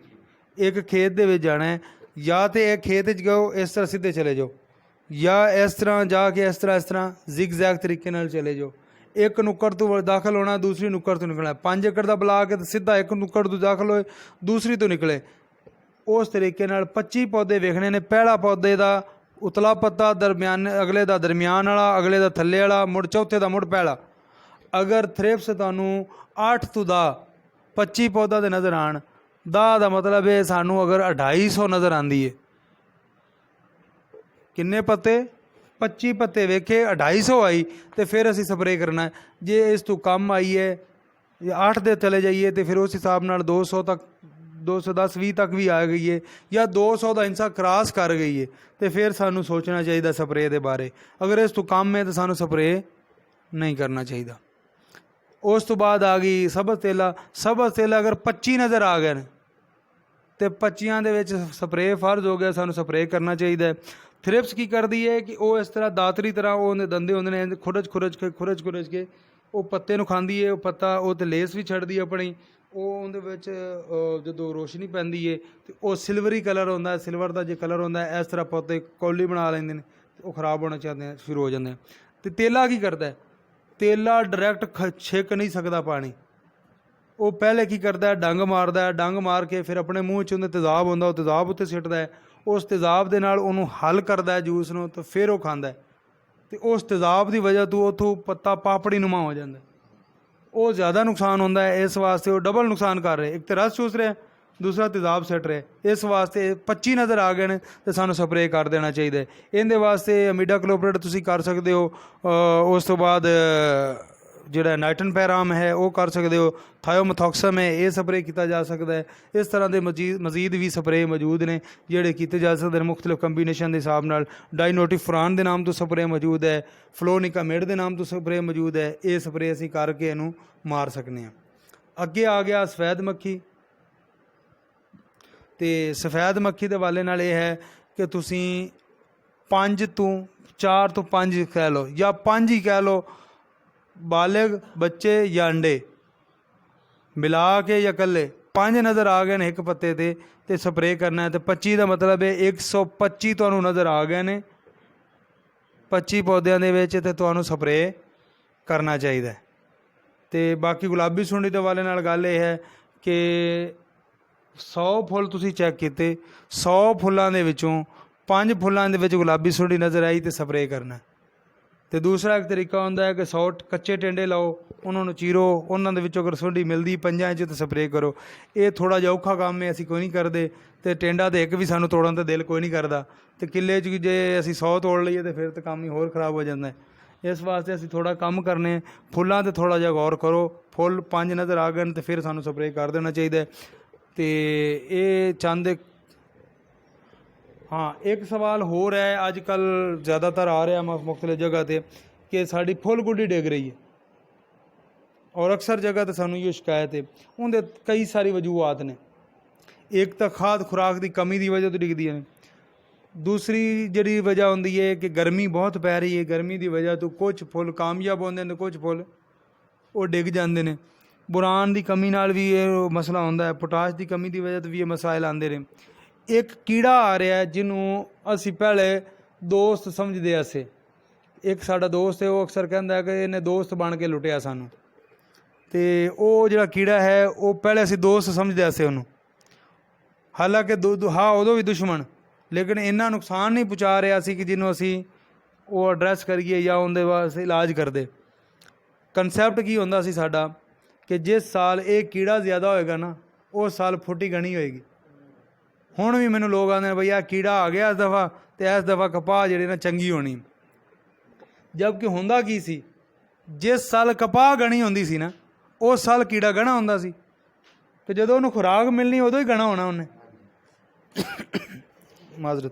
ਇੱਕ ਖੇਤ ਦੇ ਵਿੱਚ ਜਾਣਾ ਹੈ, ਜਾਂ ਤਾਂ ਇਹ ਖੇਤ 'ਚ ਜਾਓ ਇਸ ਤਰ੍ਹਾਂ ਸਿੱਧੇ ਚਲੇ ਜਾਓ, ਜਾਂ ਇਸ ਤਰ੍ਹਾਂ ਜਾ ਕੇ ਇਸ ਤਰ੍ਹਾਂ ਜ਼ਿਗ ਜ਼ੈਗ ਤਰੀਕੇ ਨਾਲ ਚਲੇ ਜਾਓ। ਇੱਕ ਨੁੱਕਰ ਤੋਂ ਦਾਖਲ ਹੋਣਾ, ਦੂਸਰੀ ਨੁੱਕਰ ਤੋਂ ਨਿਕਲਣਾ। 5 ਏਕੜ ਦਾ ਬਲਾਕ ਹੈ ਤਾਂ ਸਿੱਧਾ ਇੱਕ ਨੁੱਕਰ ਤੋਂ ਦਾਖਲ ਹੋਏ, ਦੂਸਰੀ ਤੋਂ ਨਿਕਲੇ। ਉਸ ਤਰੀਕੇ ਨਾਲ 25 ਪੌਦੇ ਵੇਖਣੇ ਨੇ। ਪਹਿਲਾ ਪੌਦੇ ਦਾ ਉਤਲਾ ਪੱਤਾ, ਦਰਮਿਆਨ ਅਗਲੇ ਦਾ ਦਰਮਿਆਨ ਵਾਲਾ, ਅਗਲੇ ਦਾ ਥੱਲੇ ਵਾਲਾ, ਮੁੜ ਚੌਥੇ ਦਾ ਮੁੜ ਪਹਿਲਾ। ਅਗਰ ਥ੍ਰਿਪਸ ਤੁਹਾਨੂੰ 8 ਤੋਂ 25 ਪੌਦਾ ਦੇ ਨਜ਼ਰ ਆਉਣ, 10 ਦਾ ਮਤਲਬ ਹੈ ਸਾਨੂੰ ਅਗਰ 250 ਨਜ਼ਰ ਆਉਂਦੀ ਹੈ, ਕਿੰਨੇ ਪੱਤੇ? 25 ਪੱਤੇ ਵੇਖੇ, 250 ਆਈ, ਤੇ ਫਿਰ ਅਸੀਂ ਸਪਰੇਅ ਕਰਨਾ ਹੈ। ਜੇ ਇਸ ਤੋਂ ਕਮ ਆਈ ਹੈ ਜਾਂ 8 ਦੇ ਚਲੇ ਜਾਈਏ ਤਾਂ ਫਿਰ ਉਸ ਹਿਸਾਬ ਨਾਲ 200 ਤੱਕ, 210 20 ਤੱਕ ਵੀ ਆ ਗਈ ਹੈ, ਜਾਂ 200 ਦਾ ਹਿੱਸਾ ਕ੍ਰਾਸ ਕਰ ਗਈ ਹੈ, ਤੇ ਫਿਰ ਸਾਨੂੰ ਸੋਚਣਾ ਚਾਹੀਦਾ ਸਪਰੇਅ ਦੇ ਬਾਰੇ। ਅਗਰ ਇਸ ਤੋਂ ਕਮ ਹੈ ਤਾਂ ਸਾਨੂੰ ਸਪਰੇਅ ਨਹੀਂ ਕਰਨਾ ਚਾਹੀਦਾ। ਉਸ ਤੋਂ ਬਾਅਦ ਆ ਗਈ ਸਬਜ਼ ਤੇਲਾ। ਸਬਜ਼ ਤੇਲਾ ਅਗਰ 25 ਨਜ਼ਰ ਆ ਗਏ ਨੇ ਤੇ 25 ਦੇ ਵਿੱਚ ਸਪਰੇਅ ਫਰਜ਼ ਹੋ ਗਿਆ, ਸਾਨੂੰ ਸਪਰੇਅ ਕਰਨਾ ਚਾਹੀਦਾ ਹੈ। ਥ੍ਰਿਪਸ ਕੀ ਕਰਦੀ ਹੈ ਕਿ ਉਹ ਇਸ ਤਰ੍ਹਾਂ ਦਾਤਰੀ ਤਰ੍ਹਾਂ ਉਹਦੇ ਦੰਦੇ ਹੁੰਦੇ ਨੇ, ਖੁਰਚ ਕੇ ਉਹ ਪੱਤੇ ਨੂੰ ਖਾਂਦੀ ਹੈ। ਉਹ ਪੱਤਾ ਉਹ 'ਤੇ ਲੇਸ ਵੀ ਛੱਡਦੀ ਹੈ ਆਪਣੀ। ਉਹ ਉਹਦੇ ਵਿੱਚ ਜਦੋਂ ਰੋਸ਼ਨੀ ਪੈਂਦੀ ਹੈ ਤੇ ਉਹ ਸਿਲਵਰੀ ਕਲਰ ਹੁੰਦਾ, ਸਿਲਵਰ ਦਾ ਜੇ ਕਲਰ ਹੁੰਦਾ, ਇਸ ਤਰ੍ਹਾਂ ਪੌਦੇ ਕੌਲੀ ਬਣਾ ਲੈਂਦੇ ਨੇ, ਉਹ ਖ਼ਰਾਬ ਹੋਣਾ ਚਾਹੁੰਦੇ ਸ਼ੁਰੂ ਹੋ ਜਾਂਦੇ। ਅਤੇ ਤੇਲਾ ਕੀ ਕਰਦਾ? ਤੇਲਾ ਡਾਇਰੈਕਟ ਛਿੱਕ ਨਹੀਂ ਸਕਦਾ ਪਾਣੀ। ਉਹ ਪਹਿਲੇ ਕੀ ਕਰਦਾ? ਡੰਗ ਮਾਰਦਾ। ਡੰਗ ਮਾਰ ਕੇ ਫਿਰ ਆਪਣੇ ਮੂੰਹ 'ਚ ਉਹਦੇ ਤੇਜ਼ਾਬ ਹੁੰਦਾ, ਉਹ ਤੇਜ਼ਾਬ ਉੱਤੇ ਸਿੱਟਦਾ ਹੈ। ਉਸ ਤੇਜ਼ਾਬ ਦੇ ਨਾਲ ਉਹਨੂੰ ਹੱਲ ਕਰਦਾ ਜੂਸ ਨੂੰ, ਤਾਂ ਫਿਰ ਉਹ ਖਾਂਦਾ। ਅਤੇ ਉਸ ਤੇਜ਼ਾਬ ਦੀ ਵਜ੍ਹਾ ਤੋਂ ਉੱਥੋਂ ਪੱਤਾ ਪਾਪੜੀ ਨੁਮਾ ਹੋ ਜਾਂਦਾ। ਉਹ ਜ਼ਿਆਦਾ ਨੁਕਸਾਨ ਹੁੰਦਾ ਹੈ। ਇਸ ਵਾਸਤੇ ਉਹ ਡਬਲ ਨੁਕਸਾਨ ਕਰ ਰਹੇ, ਇੱਕ ਤਾਂ ਰਸ ਚੂਸ ਰਿਹਾ, ਦੂਸਰਾ ਤੇਜ਼ਾਬ ਸਿੱਟ ਰਿਹਾ। ਇਸ ਵਾਸਤੇ 25 ਨਜ਼ਰ ਆ ਗਏ ਨੇ ਤੇ ਸਾਨੂੰ ਸਪਰੇਅ ਕਰ ਦੇਣਾ ਚਾਹੀਦਾ ਹੈ। ਇਹਦੇ ਵਾਸਤੇ ਅਮੀਡਾ ਕਲੋਪਰੇਟ ਤੁਸੀਂ ਕਰ ਸਕਦੇ ਹੋ। ਉਸ ਤੋਂ ਬਾਅਦ ਜਿਹੜਾ ਨਾਈਟਨ ਪੈਰਾਮ ਹੈ ਉਹ ਕਰ ਸਕਦੇ ਹੋ। ਥਾਇਓਮਥੋਕਸਮ ਹੈ, ਇਹ ਸਪਰੇਅ ਕੀਤਾ ਜਾ ਸਕਦਾ ਹੈ। ਇਸ ਤਰ੍ਹਾਂ ਦੇ ਮਜ਼ੀਦ ਵੀ ਸਪਰੇਅ ਮੌਜੂਦ ਨੇ ਜਿਹੜੇ ਕੀਤੇ ਜਾ ਸਕਦੇ ਨੇ ਮੁਖਤਲਿਫ ਕੰਬੀਨੇਸ਼ਨ ਦੇ ਹਿਸਾਬ ਨਾਲ। ਡਾਈਨੋਟੀਫਰਾਨ ਦੇ ਨਾਮ ਤੋਂ ਸਪਰੇਅ ਮੌਜੂਦ ਹੈ, ਫਲੋਨਿਕਾਮਿਡ ਦੇ ਨਾਮ ਤੋਂ ਸਪਰੇਅ ਮੌਜੂਦ ਹੈ। ਇਹ ਸਪਰੇਅ ਅਸੀਂ ਕਰਕੇ ਇਹਨੂੰ ਮਾਰ ਸਕਦੇ ਹਾਂ। ਅੱਗੇ ਆ ਗਿਆ ਸਫੈਦ ਮੱਖੀ। ਅਤੇ ਸਫੈਦ ਮੱਖੀ ਦੇ ਹਵਾਲੇ ਨਾਲ ਇਹ ਹੈ ਕਿ ਤੁਸੀਂ 4 ਤੋਂ 5 ਕਹਿ ਲਓ ਜਾਂ 5 ਹੀ ਕਹਿ ਲਓ, ਬਾਲਗ ਬੱਚੇ ਜਾਂ ਅੰਡੇ ਮਿਲਾ ਕੇ ਜਾਂ ਇਕੱਲੇ 5 ਨਜ਼ਰ ਆ ਗਏ ਨੇ ਇੱਕ ਪੱਤੇ ਤੇ ਸਪਰੇਅ ਕਰਨਾ ਹੈ। ਅਤੇ 25 ਦਾ ਮਤਲਬ ਹੈ 125 ਤੁਹਾਨੂੰ ਨਜ਼ਰ ਆ ਗਏ ਨੇ 25 ਪੌਦਿਆਂ ਦੇ ਵਿੱਚ, ਅਤੇ ਤੁਹਾਨੂੰ ਸਪਰੇਅ ਕਰਨਾ ਚਾਹੀਦਾ। ਅਤੇ ਬਾਕੀ ਗੁਲਾਬੀ ਸੁੰਡੀ ਦੇ ਹਵਾਲੇ ਨਾਲ ਗੱਲ ਇਹ ਹੈ ਕਿ 100 ਫੁੱਲ ਤੁਸੀਂ ਚੈੱਕ ਕੀਤੇ, 100 ਫੁੱਲਾਂ ਦੇ ਵਿੱਚੋਂ 5 ਫੁੱਲਾਂ ਦੇ ਵਿੱਚ ਗੁਲਾਬੀ ਸੁੰਡੀ ਨਜ਼ਰ ਆਈ ਤੇ ਸਪਰੇਅ ਕਰਨਾ। ਅਤੇ ਦੂਸਰਾ ਇੱਕ ਤਰੀਕਾ ਹੁੰਦਾ ਹੈ ਕਿ 100 ਕੱਚੇ ਟਿੰਡੇ ਲਾਓ, ਉਹਨਾਂ ਨੂੰ ਚੀਰੋ, ਉਹਨਾਂ ਦੇ ਵਿੱਚੋਂ ਅਗਰ ਸੁੰਡੀ ਮਿਲਦੀ 5 'ਚ ਤਾਂ ਸਪਰੇਅ ਕਰੋ। ਇਹ ਥੋੜ੍ਹਾ ਜਿਹਾ ਔਖਾ ਕੰਮ ਹੈ, ਅਸੀਂ ਕੋਈ ਨਹੀਂ ਕਰਦੇ। ਅਤੇ ਟਿੰਡਾ ਦੇ ਇੱਕ ਵੀ ਸਾਨੂੰ ਤੋੜਨ ਦਾ ਦਿਲ ਕੋਈ ਨਹੀਂ ਕਰਦਾ। ਅਤੇ ਕਿੱਲੇ 'ਚ ਜੇ ਅਸੀਂ 100 ਤੋੜ ਲਈਏ ਤਾਂ ਫਿਰ ਤਾਂ ਕੰਮ ਹੀ ਹੋਰ ਖ਼ਰਾਬ ਹੋ ਜਾਂਦਾ ਹੈ। ਇਸ ਵਾਸਤੇ ਅਸੀਂ ਥੋੜ੍ਹਾ ਕੰਮ ਕਰਨੇ, ਫੁੱਲਾਂ 'ਤੇ ਥੋੜ੍ਹਾ ਜਿਹਾ ਗੌਰ ਕਰੋ। ਫੁੱਲ 5 ਨਜ਼ਰ ਆ ਗਏ ਤਾਂ ਫਿਰ ਸਾਨੂੰ ਸਪਰੇਅ ਕਰ ਦੇਣਾ ਚਾਹੀਦਾ। ਅਤੇ ਇਹ ਚੰਦ ਹਾਂ, ਇੱਕ ਸਵਾਲ ਹੋਰ ਹੈ ਅੱਜ ਕੱਲ੍ਹ ਜ਼ਿਆਦਾਤਰ ਆ ਰਿਹਾ ਮੁਖਤਲਿਫ ਜਗ੍ਹਾ 'ਤੇ ਕਿ ਸਾਡੀ ਫੁੱਲ ਗੁੱਡੀ ਡਿੱਗ ਰਹੀ ਹੈ, ਔਰ ਅਕਸਰ ਜਗ੍ਹਾ 'ਤੇ ਸਾਨੂੰ ਇਹ ਸ਼ਿਕਾਇਤ ਹੈ। ਉਹਦੇ ਕਈ ਸਾਰੀ ਵਜੂਹਾਤ ਨੇ। ਇੱਕ ਤਾਂ ਖਾਦ ਖੁਰਾਕ ਦੀ ਕਮੀ ਦੀ ਵਜ੍ਹਾ ਤੋਂ ਡਿੱਗਦੀਆਂ ਨੇ। ਦੂਸਰੀ ਜਿਹੜੀ ਵਜ੍ਹਾ ਹੁੰਦੀ ਹੈ ਕਿ ਗਰਮੀ ਬਹੁਤ ਪੈ ਰਹੀ ਹੈ, ਗਰਮੀ ਦੀ ਵਜ੍ਹਾ ਤੋਂ ਕੁਝ ਫੁੱਲ ਕਾਮਯਾਬ ਹੁੰਦੇ ਨੇ, ਕੁਝ ਫੁੱਲ ਉਹ ਡਿੱਗ ਜਾਂਦੇ ਨੇ। ਬੋਰਾਨ ਦੀ ਕਮੀ ਨਾਲ ਵੀ ਇਹ ਮਸਲਾ ਹੁੰਦਾ ਹੈ, ਪੋਟਾਸ਼ ਦੀ ਕਮੀ ਦੀ ਵਜ੍ਹਾ ਤੋਂ ਵੀ ਇਹ ਮਸਾਇਲ ਆਉਂਦੇ ਨੇ। ਇੱਕ ਕੀੜਾ ਆ ਰਿਹਾ ਜਿਹਨੂੰ ਅਸੀਂ ਪਹਿਲੇ ਦੋਸਤ ਸਮਝਦੇ ਅਸੀਂ। ਇੱਕ ਸਾਡਾ ਦੋਸਤ ਹੈ, ਉਹ ਅਕਸਰ ਕਹਿੰਦਾ ਹੈ ਕਿ ਇਹਨੇ ਦੋਸਤ ਬਣ ਕੇ ਲੁੱਟਿਆ ਸਾਨੂੰ। ਅਤੇ ਉਹ ਜਿਹੜਾ ਕੀੜਾ ਹੈ ਉਹ ਪਹਿਲੇ ਅਸੀਂ ਦੋਸਤ ਸਮਝਦੇ ਸੀ ਉਹਨੂੰ, ਹਾਲਾਂਕਿ ਉਦੋਂ ਵੀ ਦੁਸ਼ਮਣ, ਲੇਕਿਨ ਇੰਨਾ ਨੁਕਸਾਨ ਨਹੀਂ ਪਹੁੰਚਾ ਰਿਹਾ ਸੀ ਕਿ ਜਿਹਨੂੰ ਅਸੀਂ ਉਹ ਐਡਰੈਸ ਕਰੀਏ ਜਾਂ ਉਹਦੇ ਵਾਸਤੇ ਇਲਾਜ ਕਰਦੇ। ਕੰਸੈਪਟ ਕੀ ਹੁੰਦਾ ਸੀ ਸਾਡਾ ਕਿ ਜਿਸ ਸਾਲ ਇਹ ਕੀੜਾ ਜ਼ਿਆਦਾ ਹੋਏਗਾ ਨਾ, ਉਸ ਸਾਲ ਫੁੱਟੀ ਗਣੀ ਹੋਏਗੀ। ਹੁਣ ਵੀ ਮੈਨੂੰ ਲੋਕ ਆਉਂਦੇ ਨੇ ਬਈ ਆਹ ਕੀੜਾ ਆ ਗਿਆ ਇਸ ਦਫਾ, ਅਤੇ ਇਸ ਦਫਾ ਕਪਾਹ ਜਿਹੜੀ ਨਾ ਚੰਗੀ ਹੋਣੀ। ਜਦਕਿ ਹੁੰਦਾ ਕੀ ਸੀ, ਜਿਸ ਸਾਲ ਕਪਾਹ ਗਣੀ ਹੁੰਦੀ ਸੀ ਨਾ, ਉਸ ਸਾਲ ਕੀੜਾ ਗਣਾ ਹੁੰਦਾ ਸੀ, ਅਤੇ ਜਦੋਂ ਉਹਨੂੰ ਖੁਰਾਕ ਮਿਲਣੀ ਉਦੋਂ ਹੀ ਗਣਾ ਹੋਣਾ ਉਹਨੇ, ਮਾਜ਼ਰਤ।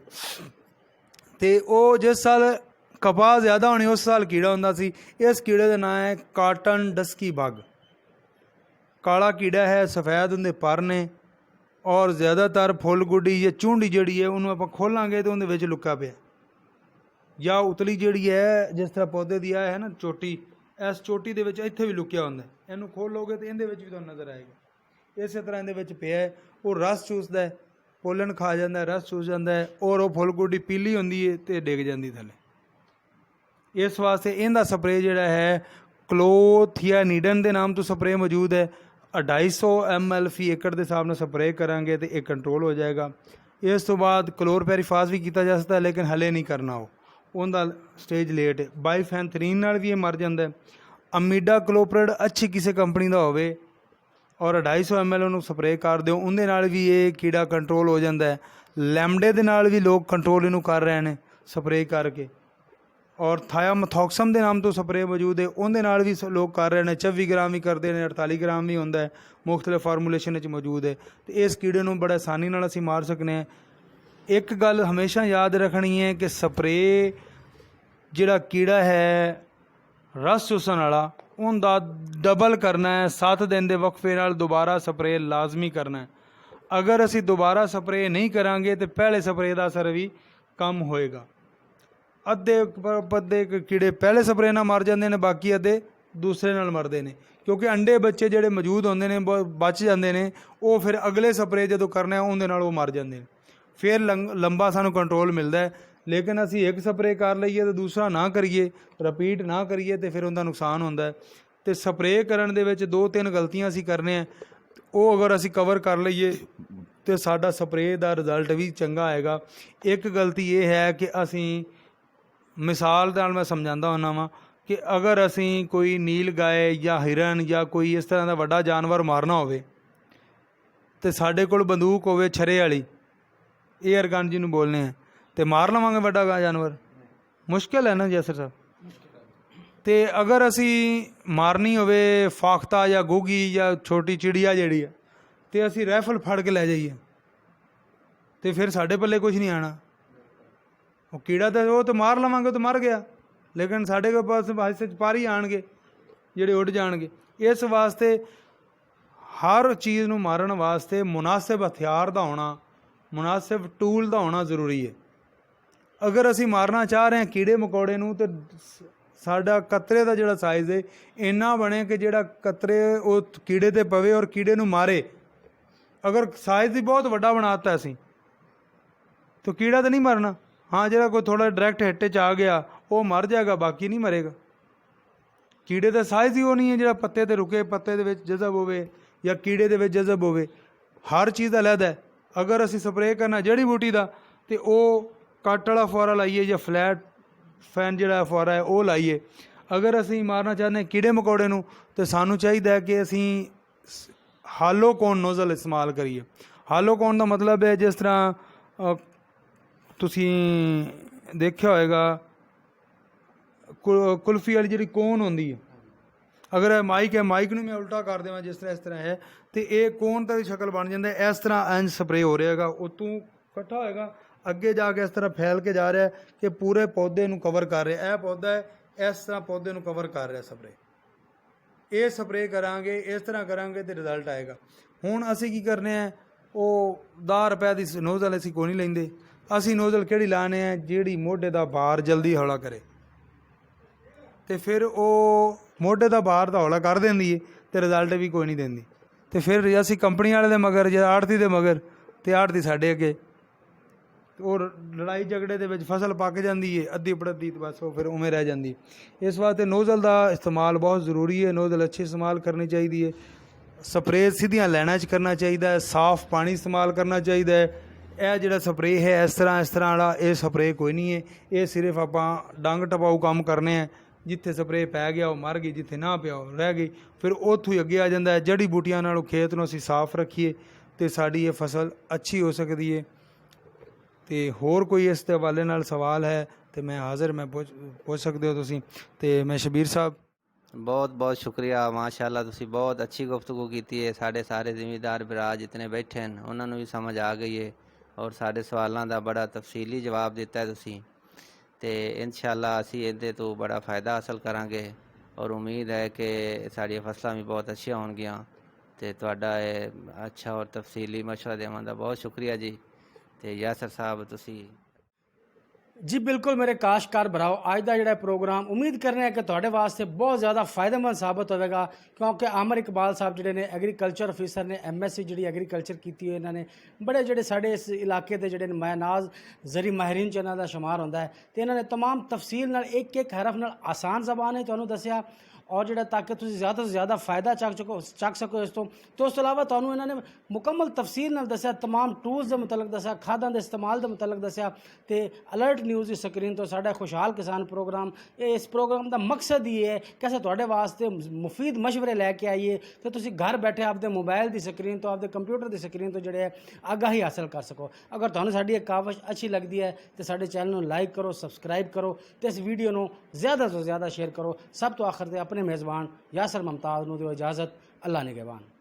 ਅਤੇ ਉਹ ਜਿਸ ਸਾਲ ਕਪਾਹ ਜ਼ਿਆਦਾ ਹੋਣੀ ਉਸ ਸਾਲ ਕੀੜਾ ਹੁੰਦਾ ਸੀ। ਇਸ ਕੀੜੇ ਦਾ ਨਾਂ ਹੈ ਕਾਟਨ ਡਸਕੀ ਬੱਗ। ਕਾਲਾ ਕੀੜਾ ਹੈ, ਸਫੈਦ ਹੁੰਦੇ ਪਰ ਨੇ, ਔਰ ਜ਼ਿਆਦਾਤਰ ਫੁੱਲ ਗੁੱਡੀ ਜਾਂ ਚੂੰਡੀ ਜਿਹੜੀ ਹੈ ਉਹਨੂੰ ਆਪਾਂ ਖੋਲਾਂਗੇ ਤਾਂ ਉਹਦੇ ਵਿੱਚ ਲੁੱਕਾ ਪਿਆ, ਜਾਂ ਉਤਲੀ ਜਿਹੜੀ ਹੈ ਜਿਸ ਤਰ੍ਹਾਂ ਪੌਦੇ ਦੀ ਹੈ ਨਾ ਚੋਟੀ, ਇਸ ਚੋਟੀ ਦੇ ਵਿੱਚ ਇੱਥੇ ਵੀ ਲੁਕਿਆ ਹੁੰਦਾ। ਇਹਨੂੰ ਖੋਲੋਗੇ ਤਾਂ ਇਹਦੇ ਵਿੱਚ ਵੀ ਤੁਹਾਨੂੰ ਨਜ਼ਰ ਆਏਗਾ। ਇਸੇ ਤਰ੍ਹਾਂ ਇਹਦੇ ਵਿੱਚ ਪਿਆ, ਉਹ ਰਸ ਚੂਸਦਾ ਹੈ, ਪੋਲਨ ਖਾ ਜਾਂਦਾ, ਰਸ ਚੂਸ ਜਾਂਦਾ ਹੈ, ਔਰ ਉਹ ਫੁੱਲ ਗੁੱਡੀ ਪੀਲੀ ਹੁੰਦੀ ਹੈ ਅਤੇ ਡਿੱਗ ਜਾਂਦੀ ਥੱਲੇ। ਇਸ ਵਾਸਤੇ ਇਹਦਾ ਸਪਰੇਅ ਜਿਹੜਾ ਹੈ ਕਲੋਥੀਆਨੀਡਨ ਦੇ ਨਾਮ ਤੋਂ ਸਪਰੇਅ ਮੌਜੂਦ ਹੈ। 250 ml ਫੀ ਏਕੜ ਦੇ ਹਿਸਾਬ ਨਾਲ ਸਪਰੇਅ ਕਰਾਂਗੇ ਤਾਂ ਇਹ ਕੰਟਰੋਲ ਹੋ ਜਾਏਗਾ। ਇਸ ਤੋਂ ਬਾਅਦ ਕਲੋਰਪੈਰੀਫਾਸ ਵੀ ਕੀਤਾ ਜਾ ਸਕਦਾ, ਲੇਕਿਨ ਹਲੇ ਨਹੀਂ ਕਰਨਾ, ਉਹਦਾ ਸਟੇਜ ਲੇਟ ਹੈ। ਬਾਈਫੈਨਥਰੀਨ ਨਾਲ ਵੀ ਇਹ ਮਰ ਜਾਂਦਾ ਹੈ। ਅਮੀਡਾ ਕਲੋਪਰੇਟ ਅੱਛੀ ਕਿਸੇ ਕੰਪਨੀ ਦਾ ਹੋਵੇ ਔਰ 250 ml ਉਹਨੂੰ ਸਪਰੇਅ ਕਰ ਦਿਓ, ਉਹਦੇ ਨਾਲ ਵੀ ਇਹ ਕੀੜਾ ਕੰਟਰੋਲ ਹੋ ਜਾਂਦਾ ਹੈ। ਲੈਮਡੇ ਦੇ ਨਾਲ ਵੀ ਲੋਕ ਕੰਟਰੋਲ ਇਹਨੂੰ ਕਰ ਰਹੇ ਨੇ ਸਪਰੇਅ ਕਰਕੇ, ਔਰ ਥਾਇਓਮਥੋਕਸਮ ਦੇ ਨਾਮ ਤੋਂ ਸਪਰੇਅ ਮੌਜੂਦ ਹੈ, ਉਹਦੇ ਨਾਲ ਵੀ ਲੋਕ ਕਰ ਰਹੇ ਨੇ। 24 ਗ੍ਰਾਮ ਵੀ ਕਰਦੇ ਨੇ, 48 ਗ੍ਰਾਮ ਵੀ ਹੁੰਦਾ ਹੈ, ਮੁਖਤਲਿਫ ਫਾਰਮੂਲੇਸ਼ਨ ਵਿੱਚ ਮੌਜੂਦ ਹੈ। ਅਤੇ ਇਸ ਕੀੜੇ ਨੂੰ ਬੜਾ ਆਸਾਨੀ ਨਾਲ ਅਸੀਂ ਮਾਰ ਸਕਦੇ ਹਾਂ। ਇੱਕ ਗੱਲ ਹਮੇਸ਼ਾ ਯਾਦ ਰੱਖਣੀ ਹੈ ਕਿ ਸਪਰੇਅ ਜਿਹੜਾ ਕੀੜਾ ਹੈ ਰਸ ਚੂਸਣ ਵਾਲਾ, ਉਹਦਾ ਡਬਲ ਕਰਨਾ ਹੈ। 7 ਦਿਨ ਦੇ ਵਕਫੇ ਨਾਲ ਦੁਬਾਰਾ ਸਪਰੇਅ ਲਾਜ਼ਮੀ ਕਰਨਾ ਹੈ। ਅਗਰ ਅਸੀਂ ਦੁਬਾਰਾ ਸਪਰੇਅ ਨਹੀਂ ਕਰਾਂਗੇ ਤਾਂ ਪਹਿਲੇ ਸਪਰੇਅ ਦਾ ਅਸਰ ਵੀ ਕਮ ਹੋਏਗਾ। ਅੱਧੇ ਕੀੜੇ ਪਹਿਲੇ ਸਪਰੇਅ ਨਾਲ ਮਰ ਜਾਂਦੇ ਨੇ, ਬਾਕੀ ਅੱਧੇ ਦੂਸਰੇ ਨਾਲ ਮਰਦੇ ਨੇ, ਕਿਉਂਕਿ ਅੰਡੇ ਬੱਚੇ ਜਿਹੜੇ ਮੌਜੂਦ ਹੁੰਦੇ ਨੇ ਬਚ ਜਾਂਦੇ ਨੇ, ਉਹ ਫਿਰ ਅਗਲੇ ਸਪਰੇਅ ਜਦੋਂ ਕਰਨਾ ਉਹਦੇ ਨਾਲ ਉਹ ਮਰ ਜਾਂਦੇ ਨੇ। ਫਿਰ ਲੰਬਾ ਸਾਨੂੰ ਕੰਟਰੋਲ ਮਿਲਦਾ ਹੈ। ਲੇਕਿਨ ਅਸੀਂ ਇੱਕ ਸਪਰੇਅ ਕਰ ਲਈਏ ਤਾਂ ਦੂਸਰਾ ਨਾ ਕਰੀਏ, ਰਿਪੀਟ ਨਾ ਕਰੀਏ, ਤਾਂ ਫਿਰ ਉਹਦਾ ਨੁਕਸਾਨ ਹੁੰਦਾ ਹੈ। ਅਤੇ ਸਪਰੇਅ ਕਰਨ ਦੇ ਵਿੱਚ 2-3 ਗਲਤੀਆਂ ਅਸੀਂ ਕਰਨੇ ਆ, ਉਹ ਅਗਰ ਅਸੀਂ ਕਵਰ ਕਰ ਲਈਏ ਤਾਂ ਸਾਡਾ ਸਪਰੇਅ ਦਾ ਰਿਜ਼ਲਟ ਵੀ ਚੰਗਾ ਆਏਗਾ। ਇੱਕ ਗਲਤੀ ਇਹ ਹੈ ਕਿ ਅਸੀਂ, ਮਿਸਾਲ ਨਾਲ ਮੈਂ ਸਮਝਾਉਂਦਾ ਹੁੰਦਾ ਵਾਂ ਕਿ ਅਗਰ ਅਸੀਂ ਕੋਈ ਨੀਲ ਗਾਏ ਜਾਂ ਹਿਰਨ ਜਾਂ ਕੋਈ ਇਸ ਤਰ੍ਹਾਂ ਦਾ ਵੱਡਾ ਜਾਨਵਰ ਮਾਰਨਾ ਹੋਵੇ ਤੇ ਸਾਡੇ ਕੋਲ ਬੰਦੂਕ ਹੋਵੇ ਛਰੇ ਵਾਲੀ, ਏਅਰ ਗਨ ਜਿਹਨੂੰ ਬੋਲਦੇ ਆ, ਤੇ ਮਾਰ ਲਵਾਂਗੇ ਵੱਡਾ ਜਾਨਵਰ? ਮੁਸ਼ਕਿਲ ਹੈ ਨਾ ਯਾਸਰ ਸਾਹਿਬ। ਤੇ ਅਗਰ ਅਸੀਂ ਮਾਰਨੀ ਹੋਵੇ ਫਾਖਤਾ ਜਾਂ ਗੋਗੀ ਜਾਂ ਛੋਟੀ ਚਿੜੀਆ ਜਿਹੜੀ ਆ, ਤੇ ਅਸੀਂ ਰਾਈਫਲ ਫੜ ਕੇ ਲੈ ਜਾਈਏ ਤੇ ਫਿਰ ਸਾਡੇ ਪੱਲੇ ਕੁਝ ਨਹੀਂ ਆਣਾ। ਉਹ ਕੀੜਾ ਤਾਂ ਉਹ ਤਾਂ ਮਾਰ ਲਵਾਂਗੇ, ਉਹ ਤਾਂ ਮਰ ਗਿਆ, ਲੇਕਿਨ ਸਾਡੇ ਕੋਲ ਪਾਸ ਹਿੱਸੇ 'ਚ ਪਾਰੀ ਆਣਗੇ ਜਿਹੜੇ ਉੱਡ ਜਾਣਗੇ। ਇਸ ਵਾਸਤੇ ਹਰ ਚੀਜ਼ ਨੂੰ ਮਾਰਨ ਵਾਸਤੇ ਮੁਨਾਸਿਬ ਹਥਿਆਰ ਦਾ ਹੋਣਾ, ਮੁਨਾਸਿਬ ਟੂਲ ਦਾ ਹੋਣਾ ਜ਼ਰੂਰੀ ਹੈ। ਅਗਰ ਅਸੀਂ ਮਾਰਨਾ ਚਾਹ ਰਹੇ ਹਾਂ ਕੀੜੇ ਮਕੌੜੇ ਨੂੰ, ਤਾਂ ਸਾਡਾ ਕਤਰੇ ਦਾ ਜਿਹੜਾ ਸਾਈਜ਼ ਹੈ ਇੰਨਾ ਬਣੇ ਕਿ ਜਿਹੜਾ ਕਤਰੇ ਉਹ ਕੀੜੇ 'ਤੇ ਪਵੇ ਔਰ ਕੀੜੇ ਨੂੰ ਮਾਰੇ। ਅਗਰ ਸਾਈਜ਼ ਹੀ ਬਹੁਤ ਵੱਡਾ ਬਣਾ ਦਿੱਤਾ ਅਸੀਂ ਤਾਂ ਕੀੜਾ ਤਾਂ ਨਹੀਂ ਮਰਨਾ। ਹਾਂ, ਜਿਹੜਾ ਕੋਈ ਥੋੜ੍ਹਾ ਡਾਇਰੈਕਟ ਹਿੱਟ 'ਚ ਆ ਗਿਆ ਉਹ ਮਰ ਜਾਏਗਾ, ਬਾਕੀ ਨਹੀਂ ਮਰੇਗਾ। ਕੀੜੇ ਦਾ ਸਾਈਜ਼ ਹੀ ਉਹ ਨਹੀਂ ਹੈ ਜਿਹੜਾ ਪੱਤੇ 'ਤੇ ਰੁਕੇ, ਪੱਤੇ ਦੇ ਵਿੱਚ ਜਜ਼ਬ ਹੋਵੇ ਜਾਂ ਕੀੜੇ ਦੇ ਵਿੱਚ ਜਜ਼ਬ ਹੋਵੇ। ਹਰ ਚੀਜ਼ ਦਾ ਅਲੱਗ ਹੈ। ਅਗਰ ਅਸੀਂ ਸਪਰੇਅ ਕਰਨਾ ਜੜੀ ਬੂਟੀ ਦਾ, ਤੇ ਉਹ ਕੱਟ ਵਾਲਾ ਫੁਆਰਾ ਲਾਈਏ ਜਾਂ ਫਲੈਟ ਫੈਨ ਜਿਹੜਾ ਫੁਆਰਾ ਹੈ ਉਹ ਲਾਈਏ। ਅਗਰ ਅਸੀਂ ਮਾਰਨਾ ਚਾਹੁੰਦੇ ਕੀੜੇ ਮਕੌੜੇ ਨੂੰ, ਤਾਂ ਸਾਨੂੰ ਚਾਹੀਦਾ ਹੈ ਕਿ ਅਸੀਂ ਹਾਲੋ ਕੋਨ ਨੋਜ਼ਲ ਇਸਤੇਮਾਲ ਕਰੀਏ। ਹਾਲੋ ਕੋਨ ਦਾ ਮਤਲਬ ਹੈ, ਜਿਸ ਤਰ੍ਹਾਂ ਤੁਸੀਂ ਦੇਖਿਆ ਹੋਏਗਾ ਕੁਲਫੀ ਵਾਲੀ ਜਿਹੜੀ ਕੋਨ ਹੁੰਦੀ ਹੈ, ਅਗਰ ਇਹ ਮਾਈਕ ਹੈ, ਮਾਈਕ ਨੂੰ ਮੈਂ ਉਲਟਾ ਕਰ ਦੇਵਾਂ ਜਿਸ ਤਰ੍ਹਾਂ ਇਸ ਤਰ੍ਹਾਂ ਹੈ, ਤੇ ਇਹ ਕੋਨ ਦੀ ਸ਼ਕਲ ਬਣ ਜਾਂਦਾ। ਇਸ ਤਰ੍ਹਾਂ ਇੰਜ ਸਪਰੇਅ ਹੋ ਰਿਹਾ ਹੈਗਾ, ਉਤੋਂ ਇਕੱਠਾ ਹੋਏਗਾ, ਅੱਗੇ ਜਾ ਕੇ ਇਸ ਤਰ੍ਹਾਂ ਫੈਲ ਕੇ ਜਾ ਰਿਹਾ ਕਿ ਪੂਰੇ ਪੌਦੇ ਨੂੰ ਕਵਰ ਕਰ ਰਿਹਾ। ਇਹ ਪੌਦਾ ਹੈ, ਇਸ ਤਰ੍ਹਾਂ ਪੌਦੇ ਨੂੰ ਕਵਰ ਕਰ ਰਿਹਾ ਸਪਰੇਅ। ਇਹ ਸਪਰੇਅ ਕਰਾਂਗੇ, ਇਸ ਤਰ੍ਹਾਂ ਕਰਾਂਗੇ ਤੇ ਰਿਜ਼ਲਟ ਆਏਗਾ। ਹੁਣ ਅਸੀਂ ਕੀ ਕਰਨੇ ਆ, ਉਹ 10 ਰੁਪਏ ਦੀ ਨੋਜ਼ਲ ਅਸੀਂ ਕੋਈ ਨਹੀਂ ਲੈਂਦੇ। ਅਸੀਂ ਨੋਜ਼ਲ ਕਿਹੜੀ ਲਾਣੇ ਆ, ਜਿਹੜੀ ਮੋਢੇ ਦਾ ਭਾਰ ਜਲਦੀ ਹੌਲਾ ਕਰੇ, ਤੇ ਫਿਰ ਉਹ ਮੋਢੇ ਦਾ ਭਾਰ ਤਾਂ ਹੌਲਾ ਕਰ ਦਿੰਦੀ ਹੈ ਤੇ ਰਿਜ਼ਲਟ ਵੀ ਕੋਈ ਨਹੀਂ ਦਿੰਦੀ। ਤੇ ਫਿਰ ਅਸੀਂ ਕੰਪਨੀ ਵਾਲੇ ਦੇ ਮਗਰ ਜਾਂ ਆੜਤੀ ਦੇ ਮਗਰ, ਤੇ ਆੜਤੀ ਸਾਡੇ ਅੱਗੇ, ਔਰ ਲੜਾਈ ਝਗੜੇ ਦੇ ਵਿੱਚ ਫਸਲ ਪੱਕ ਜਾਂਦੀ ਹੈ ਅੱਧੀ ਪੜੱਦੀ, ਤੇ ਬਸ ਉਹ ਫਿਰ ਉਵੇਂ ਰਹਿ ਜਾਂਦੀ। ਇਸ ਵਾਸਤੇ ਨੋਜ਼ਲ ਦਾ ਇਸਤੇਮਾਲ ਬਹੁਤ ਜ਼ਰੂਰੀ ਹੈ। ਨੋਜ਼ਲ ਅੱਛੀ ਇਸਤੇਮਾਲ ਕਰਨੀ ਚਾਹੀਦੀ ਹੈ। ਸਪਰੇਅ ਸਿੱਧੀਆਂ ਲੈਣਾ 'ਚ ਕਰਨਾ ਚਾਹੀਦਾ ਹੈ। ਸਾਫ਼ ਪਾਣੀ ਇਸਤੇਮਾਲ ਕਰਨਾ ਚਾਹੀਦਾ ਹੈ। ਇਹ ਜਿਹੜਾ ਸਪਰੇਅ ਹੈ ਇਸ ਤਰ੍ਹਾਂ ਵਾਲਾ, ਇਹ ਸਪਰੇਅ ਕੋਈ ਨਹੀਂ ਹੈ। ਇਹ ਸਿਰਫ ਆਪਾਂ ਡੰਗ ਟਪਾਊ ਕੰਮ ਕਰਨੇ ਹੈ। ਜਿੱਥੇ ਸਪਰੇਅ ਪੈ ਗਿਆ ਉਹ ਮਰ ਗਈ, ਜਿੱਥੇ ਨਾ ਪਿਆ ਉਹ ਰਹਿ ਗਈ। ਫਿਰ ਉੱਥੋਂ ਹੀ ਅੱਗੇ ਆ ਜਾਂਦਾ ਹੈ। ਜੜੀ ਬੂਟੀਆਂ ਨਾਲੋਂ ਖੇਤ ਨੂੰ ਅਸੀਂ ਸਾਫ਼ ਰੱਖੀਏ ਤੇ ਸਾਡੀ ਇਹ ਫਸਲ ਅੱਛੀ ਹੋ ਸਕਦੀ ਹੈ। ਤੇ ਹੋਰ ਕੋਈ ਇਸ ਦੇ ਹਵਾਲੇ ਨਾਲ ਸਵਾਲ ਹੈ ਤੇ ਮੈਂ ਹਾਜ਼ਰ, ਮੈਂ ਪੁੱਛ ਸਕਦੇ ਹੋ ਤੁਸੀਂ। ਤੇ ਮੈਂ ਸ਼ਬੀਰ ਸਾਹਿਬ, ਬਹੁਤ ਬਹੁਤ ਸ਼ੁਕਰੀਆ। ਮਾਸ਼ਾਅੱਲਾ, ਤੁਸੀਂ ਬਹੁਤ ਅੱਛੀ ਗੁਫ਼ਤਗੂ ਕੀਤੀ ਹੈ। ਸਾਡੇ ਸਾਰੇ ਜ਼ਿਮੀਂਦਾਰ ਭਰਾ ਜਿਤਨੇ ਬੈਠੇ ਹਨ ਉਹਨਾਂ ਨੂੰ ਵੀ ਸਮਝ ਆ ਗਈ ਹੈ, ਔਰ ਸਾਡੇ ਸਵਾਲਾਂ ਦਾ ਬੜਾ ਤਫਸੀਲੀ ਜਵਾਬ ਦਿੱਤਾ ਹੈ ਤੁਸੀਂ। ਤੇ ਇਨਸ਼ਾਅੱਲਾ ਅਸੀਂ ਇਹਦੇ ਤੋਂ ਬੜਾ फ़ायदा ਹਾਸਲ ਕਰਾਂਗੇ, ਔਰ ਉਮੀਦ ਹੈ ਕਿ ਸਾਡੀਆਂ ਫਸਲਾਂ ਵੀ ਬਹੁਤ ਅੱਛੀਆਂ ਹੋਣਗੀਆਂ। ਤੇ ਤੁਹਾਡਾ ਇਹ ਅੱਛਾ ਔਰ ਤਫਸੀਲੀ ਮਸ਼ਵਰਾ ਦੇਣ ਦਾ ਬਹੁਤ ਸ਼ੁਕਰੀਆ ਜੀ। ਤੇ ਯਾਸਰ ਸਾਹਿਬ ਤੁਸੀਂ ਜੀ ਬਿਲਕੁਲ ਮੇਰੇ ਕਾਸ਼ਤਕਾਰ ਭਰਾਓ, ਅੱਜ ਦਾ ਜਿਹੜਾ ਪ੍ਰੋਗਰਾਮ ਉਮੀਦ ਕਰਨੇ ਆ ਕਿ ਤੁਹਾਡੇ ਵਾਸਤੇ ਬਹੁਤ ਜ਼ਿਆਦਾ ਫਾਇਦੇਮੰਦ ਸਾਬਤ ਹੋਵੇਗਾ, ਕਿਉਂਕਿ ਆਮਰ ਇਕਬਾਲ ਸਾਹਿਬ ਜਿਹੜੇ ਨੇ ਐਗਰੀਕਲਚਰ ਅਫੀਸਰ ਨੇ, MSc ਜਿਹੜੀ ਐਗਰੀਕਲਚਰ ਕੀਤੀ ਹੋਈ ਇਹਨਾਂ ਨੇ, ਬੜੇ ਜਿਹੜੇ ਸਾਡੇ ਇਸ ਇਲਾਕੇ ਦੇ ਜਿਹੜੇ ਨਮਾਜ਼ ਜ਼ਰੀ ਮਾਹਿਰੀਨ 'ਚ ਇਹਨਾਂ ਦਾ ਸ਼ੁਮਾਰ ਹੁੰਦਾ ਹੈ। ਤੇ ਇਹਨਾਂ ਨੇ तमाम ਤਫਸੀਲ ਨਾਲ ਇੱਕ ਇੱਕ ਹਰਫ ਨਾਲ ਆਸਾਨ ਜ਼ਬਾਨ ਹੈ ਤੁਹਾਨੂੰ ਦੱਸਿਆ, ਔਰ ਜਿਹੜਾ ਤਾਂ ਕਿ ਤੁਸੀਂ ਜ਼ਿਆਦਾ ਤੋਂ ਜ਼ਿਆਦਾ ਫਾਇਦਾ ਚੱਕ ਸਕੋ ਇਸ ਤੋਂ। ਤੇ ਉਸ ਤੋਂ ਇਲਾਵਾ ਤੁਹਾਨੂੰ ਇਹਨਾਂ ਨੇ ਮੁਕੰਮਲ ਤਫਸੀਲ ਨਾਲ ਦੱਸਿਆ, तमाम ਟੂਲਸ ਦੇ ਮੁਤਲਕ ਦੱਸਿਆ, ਖਾਦਾਂ ਦੇ ਇਸਤੇਮਾਲ ਦੇ ਮੁਤਲਕ ਦੱਸਿਆ। ਤੇ ਅਲਰਟ ਨਿਊਜ਼ ਦੀ ਸਕਰੀਨ ਤੋਂ ਸਾਡਾ ਖੁਸ਼ਹਾਲ ਕਿਸਾਨ ਪ੍ਰੋਗਰਾਮ, ਇਸ ਪ੍ਰੋਗਰਾਮ ਦਾ ਮਕਸਦ ਇਹ ਹੈ ਕਿ ਅਸੀਂ ਤੁਹਾਡੇ ਵਾਸਤੇ ਮੁਫੀਦ ਮਸ਼ਵਰੇ ਲੈ ਕੇ ਆਈਏ ਤੇ ਤੁਸੀਂ ਘਰ ਬੈਠੇ ਆਪਦੇ ਮੋਬਾਈਲ ਦੀ ਸਕਰੀਨ ਤੋਂ, ਆਪਦੇ ਕੰਪਿਊਟਰ ਦੀ ਸਕਰੀਨ ਤੋਂ ਜਿਹੜੇ ਹੈ ਆਗਾਹੀ ਹਾਸਲ ਕਰ ਸਕੋ। ਅਗਰ ਤੁਹਾਨੂੰ ਸਾਡੀ ਇਹ ਕਾਵਸ਼ ਅੱਛੀ ਲੱਗਦੀ ਹੈ ਤੇ ਸਾਡੇ ਚੈਨਲ ਨੂੰ ਲਾਈਕ ਕਰੋ, ਸਬਸਕ੍ਰਾਈਬ ਕਰੋ ਤੇ ਇਸ ਵੀਡੀਓ ਨੂੰ ਜ਼ਿਆਦਾ ਤੋਂ ਜ਼ਿਆਦਾ ਸ਼ੇਅਰ ਕਰੋ। ਸਭ ਤੋਂ ਆਖਰ ਤੇ ਆਪਣੇ मेज़बान यासर मुमताज़ ਨੂੰ ਦਿਓ इजाज़त। अल्लाह निगहबान।